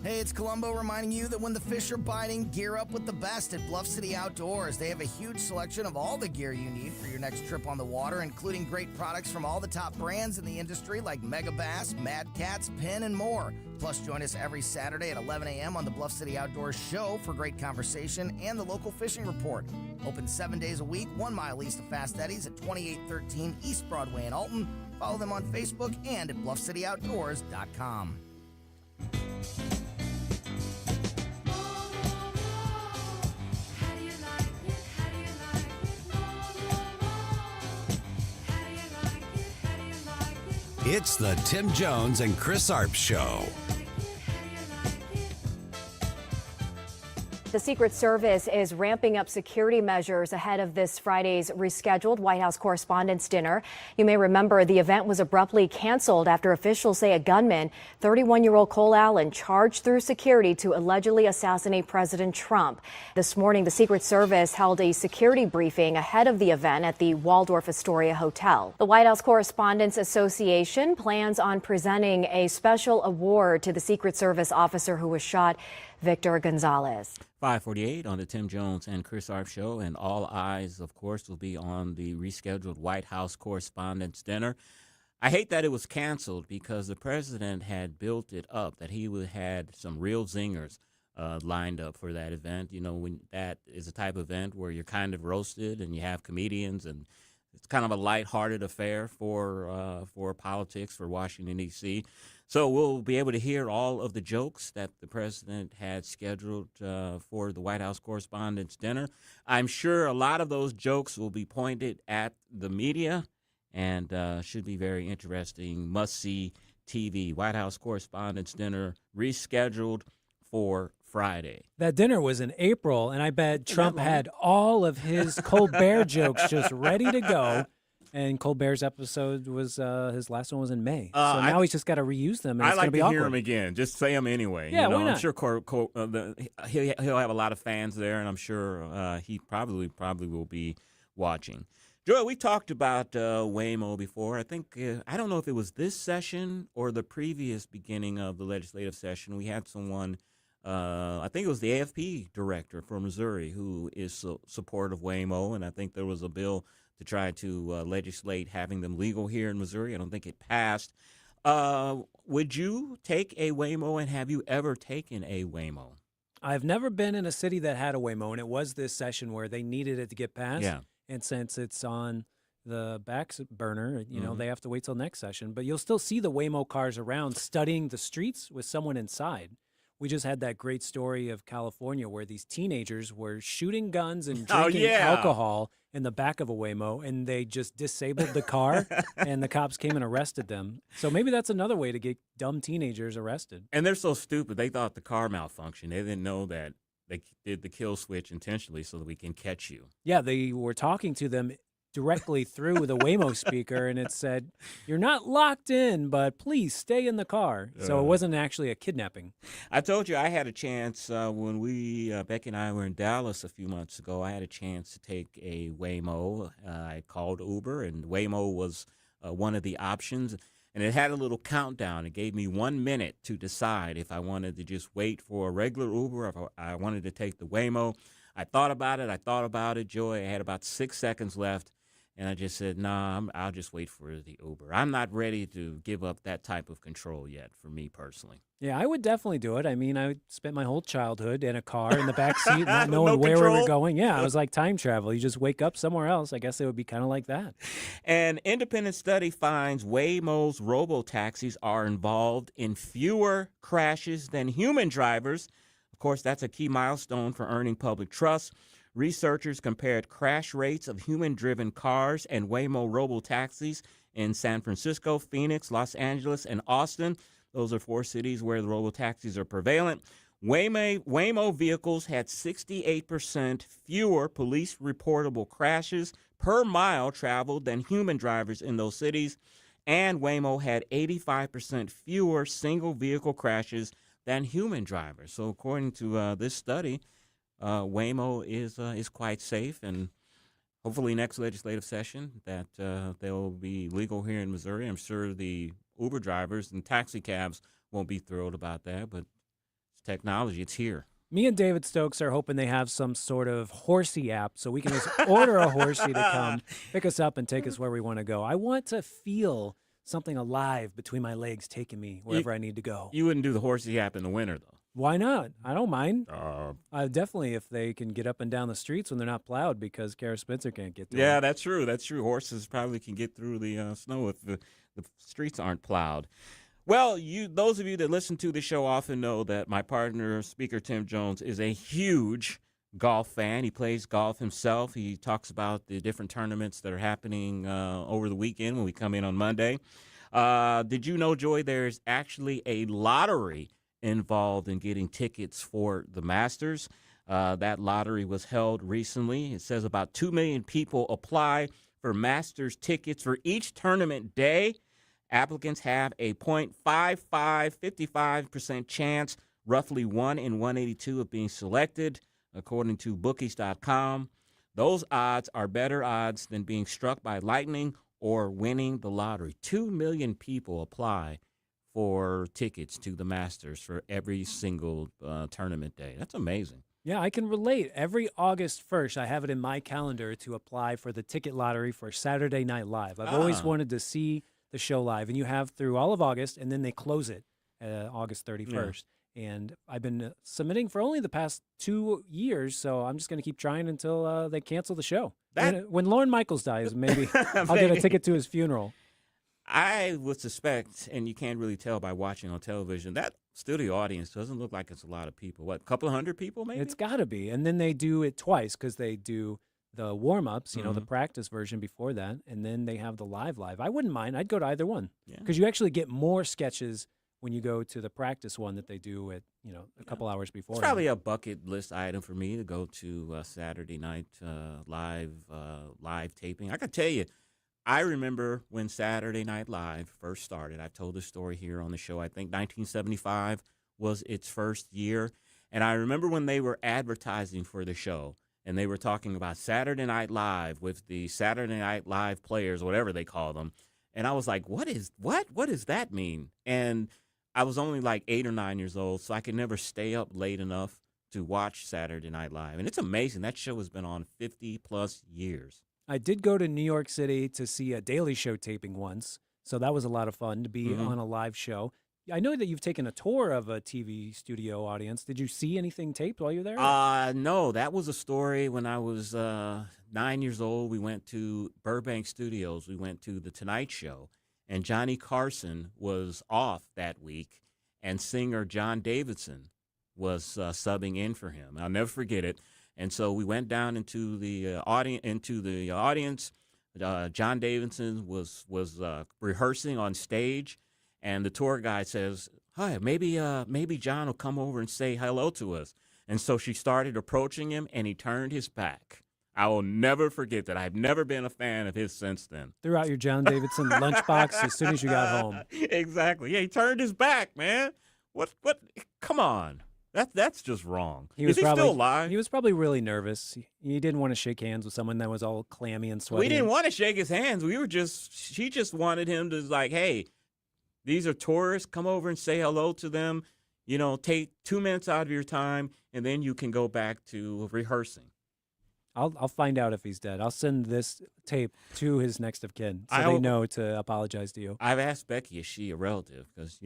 Speaker 25: Hey, it's Columbo reminding you that when the fish are biting, gear up with the best at Bluff City Outdoors. They have a huge selection of all the gear you need for your next trip on the water, including great products from all the top brands in the industry like Mega Bass, Mad Cats, Penn, and more. Plus, join us every Saturday at 11 a.m. on the Bluff City Outdoors Show for great conversation and the local fishing report. Open 7 days a week, 1 mile east of Fast Eddie's at 2813 East Broadway in Alton. Follow them on Facebook and at BluffCityOutdoors.com.
Speaker 2: It's the Tim Jones and Chris Arps Show.
Speaker 7: The Secret Service is ramping up security measures ahead of this Friday's rescheduled White House Correspondents' Dinner. You may remember the event was abruptly canceled after officials say a gunman, 31-year-old Cole Allen, charged through security to allegedly assassinate President Trump. This morning, the Secret Service held a security briefing ahead of the event at the Waldorf Astoria Hotel. The White House Correspondents Association plans on presenting a special award to the Secret Service officer who was shot, Victor Gonzalez.
Speaker 14: 5:48 on the Tim Jones and Chris Arps Show, and all eyes, of course, will be on the rescheduled White House Correspondents' Dinner. I hate that it was canceled because the president had built it up, that he had some real zingers lined up for that event. You know, when that is a type of event where you're kind of roasted and you have comedians, and it's kind of a lighthearted affair for politics, for Washington, D.C. So we'll be able to hear all of the jokes that the president had scheduled for the White House Correspondents' Dinner. I'm sure a lot of those jokes will be pointed at the media and should be very interesting. Must-see TV. White House Correspondents' Dinner rescheduled for Friday.
Speaker 18: That dinner was in April, and I bet Trump had all of his Colbert jokes just ready to go. And Colbert's episode was his last one was in May, so now he's just got to reuse them. And
Speaker 14: I
Speaker 18: it's
Speaker 14: like
Speaker 18: gonna be
Speaker 14: to
Speaker 18: awkward.
Speaker 14: hear him again. Just say them anyway.
Speaker 18: Yeah,
Speaker 14: you know,
Speaker 18: why not?
Speaker 14: I'm sure he'll have a lot of fans there, and I'm sure he probably will be watching. Joel, we talked about Waymo before. I think I don't know if it was this session or the previous beginning of the legislative session. We had someone. I think it was the AFP director for Missouri who is supportive of Waymo, and I think there was a bill to try to legislate having them legal here in Missouri. I don't think it passed. Would you take a Waymo, and have you ever taken a Waymo?
Speaker 18: I've never been in a city that had a Waymo, and it was this session where they needed it to get passed.
Speaker 14: Yeah.
Speaker 18: And since it's on the back burner, you know, they have to wait till next session. But you'll still see the Waymo cars around studying the streets with someone inside. We just had that great story of California where these teenagers were shooting guns and drinking alcohol in the back of a Waymo, and they just disabled the car, and the cops came and arrested them. So maybe that's another way to get dumb teenagers arrested.
Speaker 14: And they're so stupid. They thought the car malfunctioned. They didn't know that they did the kill switch intentionally so that we can catch you.
Speaker 18: Yeah, they were talking to them directly through the Waymo speaker, and it said, "You're not locked in, but please stay in the car." So it wasn't actually a kidnapping.
Speaker 14: I told you I had a chance when Becky and I were in Dallas a few months ago. I had a chance to take a Waymo. I called Uber, and Waymo was one of the options. And it had a little countdown. It gave me 1 minute to decide if I wanted to just wait for a regular Uber or if I wanted to take the Waymo. I thought about it, Joy. I had about 6 seconds left. And I just said, nah, I'll just wait for the Uber. I'm not ready to give up that type of control yet, for me personally.
Speaker 18: Yeah, I would definitely do it. I mean, I spent my whole childhood in a car in the back seat, not knowing where we were going. Yeah, it was like time travel. You just wake up somewhere else. I guess it would be kind of like that.
Speaker 14: An independent study finds Waymo's robo-taxis are involved in fewer crashes than human drivers. Of course, that's a key milestone for earning public trust. Researchers compared crash rates of human-driven cars and Waymo robo-taxis in San Francisco, Phoenix, Los Angeles, and Austin. Those are 4 cities where the robo-taxis are prevalent. Waymo vehicles had 68% fewer police reportable crashes per mile traveled than human drivers in those cities. And Waymo had 85% fewer single vehicle crashes than human drivers. So according to this study, Waymo is quite safe, and hopefully next legislative session that they'll be legal here in Missouri. I'm sure the Uber drivers and taxi cabs won't be thrilled about that, but it's technology. It's here.
Speaker 18: Me and David Stokes are hoping they have some sort of horsey app so we can just order a horsey to come pick us up and take us where we want to go. I want to feel something alive between my legs taking me wherever I need to go.
Speaker 14: You wouldn't do the horsey app in the winter, though.
Speaker 18: Why not? I don't mind. Definitely if they can get up and down the streets when they're not plowed because Kara Spencer can't get through.
Speaker 14: Yeah, that's true. That's true. Horses probably can get through the snow if the streets aren't plowed. Well, those of you that listen to the show often know that my partner, Speaker Tim Jones, is a huge golf fan. He plays golf himself. He talks about the different tournaments that are happening over the weekend when we come in on Monday. Did you know, Joy, there's actually a lottery involved in getting tickets for the Masters? That lottery was held recently. It says about 2 million people apply for Masters tickets for each tournament day. Applicants have a 55% chance, roughly 1 in 182 of being selected, according to bookies.com. Those odds are better odds than being struck by lightning or winning the lottery. 2 million people apply for tickets to the Masters for every single tournament day. That's amazing.
Speaker 18: Yeah, I can relate. Every August 1st, I have it in my calendar to apply for the ticket lottery for Saturday Night Live. I've always wanted to see the show live, and you have through all of August, and then they close it August 31st. Yeah. And I've been submitting for only the past 2 years, so I'm just going to keep trying until they cancel the show. When Lorne Michaels dies, maybe I'll get a ticket to his funeral.
Speaker 14: I would suspect, and you can't really tell by watching on television, that studio audience doesn't look like it's a lot of people. What, a couple of hundred people maybe?
Speaker 18: It's got to be. And then they do it twice because they do the warm-ups, you know, the practice version before that, and then they have the live. I wouldn't mind. I'd go to either one because you actually get more sketches when you go to the practice one that they do at, a couple hours before.
Speaker 14: It's probably a bucket list item for me to go to Saturday night live taping. I can tell you, I remember when Saturday Night Live first started. I've told this story here on the show. I think 1975 was its first year, and I remember when they were advertising for the show. And they were talking about Saturday Night Live with the Saturday Night Live players, whatever they call them. And I was like, what does that mean? And I was only like 8 or 9 years old, so I could never stay up late enough to watch Saturday Night Live. And it's amazing. That show has been on 50-plus years.
Speaker 18: I did go to New York City to see a Daily Show taping once, so that was a lot of fun to be on a live show. I know that you've taken a tour of a TV studio audience. Did you see anything taped while you were there?
Speaker 14: No, that was a story when I was 9 years old. We went to Burbank Studios. We went to The Tonight Show, and Johnny Carson was off that week, and singer John Davidson was subbing in for him. I'll never forget it. And so we went down into the audience. John Davidson was rehearsing on stage. And the tour guide says, "Hi, maybe John will come over and say hello to us." And so she started approaching him, and he turned his back. I will never forget that. I've never been a fan of his since then.
Speaker 18: Threw out your John Davidson lunchbox as soon as you got home.
Speaker 14: Exactly. Yeah, he turned his back, man. What? Come on. That's just wrong. Is he still alive?
Speaker 18: He was probably really nervous. He didn't want to shake hands with someone that was all clammy and sweaty.
Speaker 14: We didn't want to shake his hands. She just wanted him to like, hey, these are tourists. Come over and say hello to them. Take 2 minutes out of your time, and then you can go back to rehearsing.
Speaker 18: I'll find out if he's dead. I'll send this tape to his next of kin so they know to apologize to you.
Speaker 14: I've asked Becky, is she a relative? Because,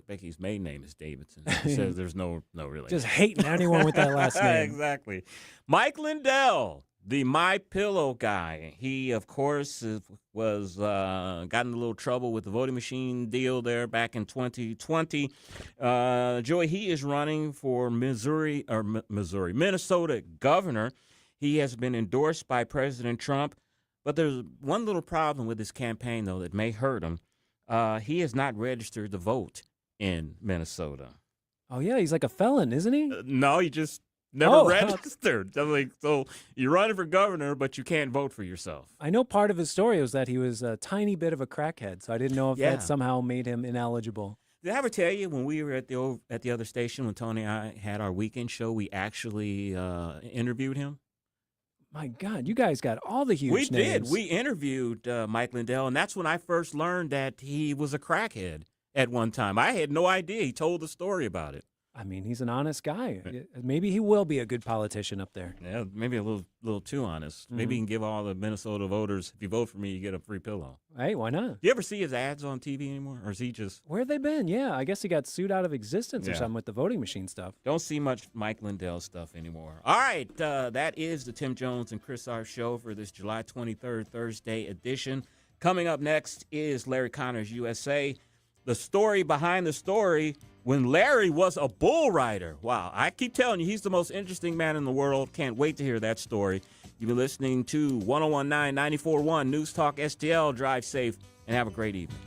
Speaker 14: Becky's maiden name is Davidson. She says there's no relation.
Speaker 18: Just hating anyone with that last name.
Speaker 14: Exactly. Mike Lindell, the My Pillow guy. He, of course, was got in a little trouble with the voting machine deal there back in 2020. Joey, he is running for Minnesota governor. He has been endorsed by President Trump, but there's one little problem with his campaign, though, that may hurt him. He has not registered to vote in Minnesota.
Speaker 18: Oh, yeah, he's like a felon, isn't he?
Speaker 14: No, he just never registered. I'm like, so you're running for governor, but you can't vote for yourself.
Speaker 18: I know part of his story was that he was a tiny bit of a crackhead, so I didn't know if that somehow made him ineligible.
Speaker 14: Did I ever tell you when we were at the other station, when Tony and I had our weekend show, we actually interviewed him?
Speaker 18: My God, you guys got all the huge names.
Speaker 14: We interviewed Mike Lindell, and that's when I first learned that he was a crackhead at one time. I had no idea. He told the story about it.
Speaker 18: I mean, he's an honest guy. Maybe he will be a good politician up there.
Speaker 14: Yeah, maybe a little too honest. Maybe he can give all the Minnesota voters, if you vote for me, you get a free pillow.
Speaker 18: Hey, why not?
Speaker 14: Do you ever see his ads on TV anymore, or is he just...
Speaker 18: Where have they been? Yeah, I guess he got sued out of existence or something with the voting machine stuff.
Speaker 14: Don't see much Mike Lindell stuff anymore. All right, that is the Tim Jones and Chris Arps show for this July 23rd, Thursday edition. Coming up next is Larry Connors USA. The story behind the story... when Larry was a bull rider. Wow, I keep telling you, he's the most interesting man in the world. Can't wait to hear that story. You've been listening to 1019 94.1 News Talk STL. Drive safe and have a great evening.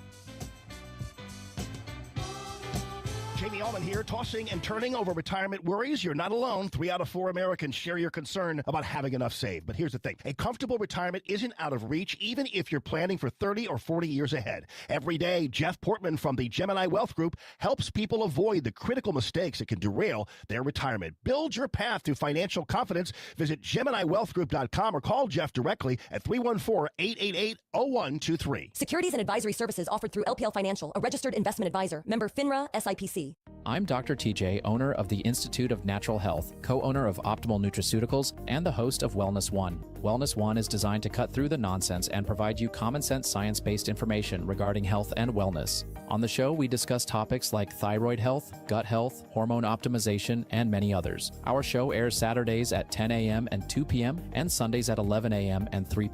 Speaker 19: Jamie Allman here, tossing and turning over retirement worries. You're not alone. 3 out of 4 Americans share your concern about having enough saved. But here's the thing. A comfortable retirement isn't out of reach, even if you're planning for 30 or 40 years ahead. Every day, Jeff Portman from the Gemini Wealth Group helps people avoid the critical mistakes that can derail their retirement. Build your path to financial confidence. Visit GeminiWealthGroup.com or call Jeff directly at 314-888-0123.
Speaker 20: Securities and advisory services offered through LPL Financial, a registered investment advisor. Member FINRA, SIPC.
Speaker 21: I'm Dr. TJ, owner of the Institute of Natural Health, co-owner of Optimal Nutraceuticals, and the host of Wellness One. Wellness One is designed to cut through the nonsense and provide you common sense science-based information regarding health and wellness. On the show, we discuss topics like thyroid health, gut health, hormone optimization, and many others. Our show airs Saturdays at 10 a.m. and 2 p.m. and Sundays at 11 a.m. and 3 p.m.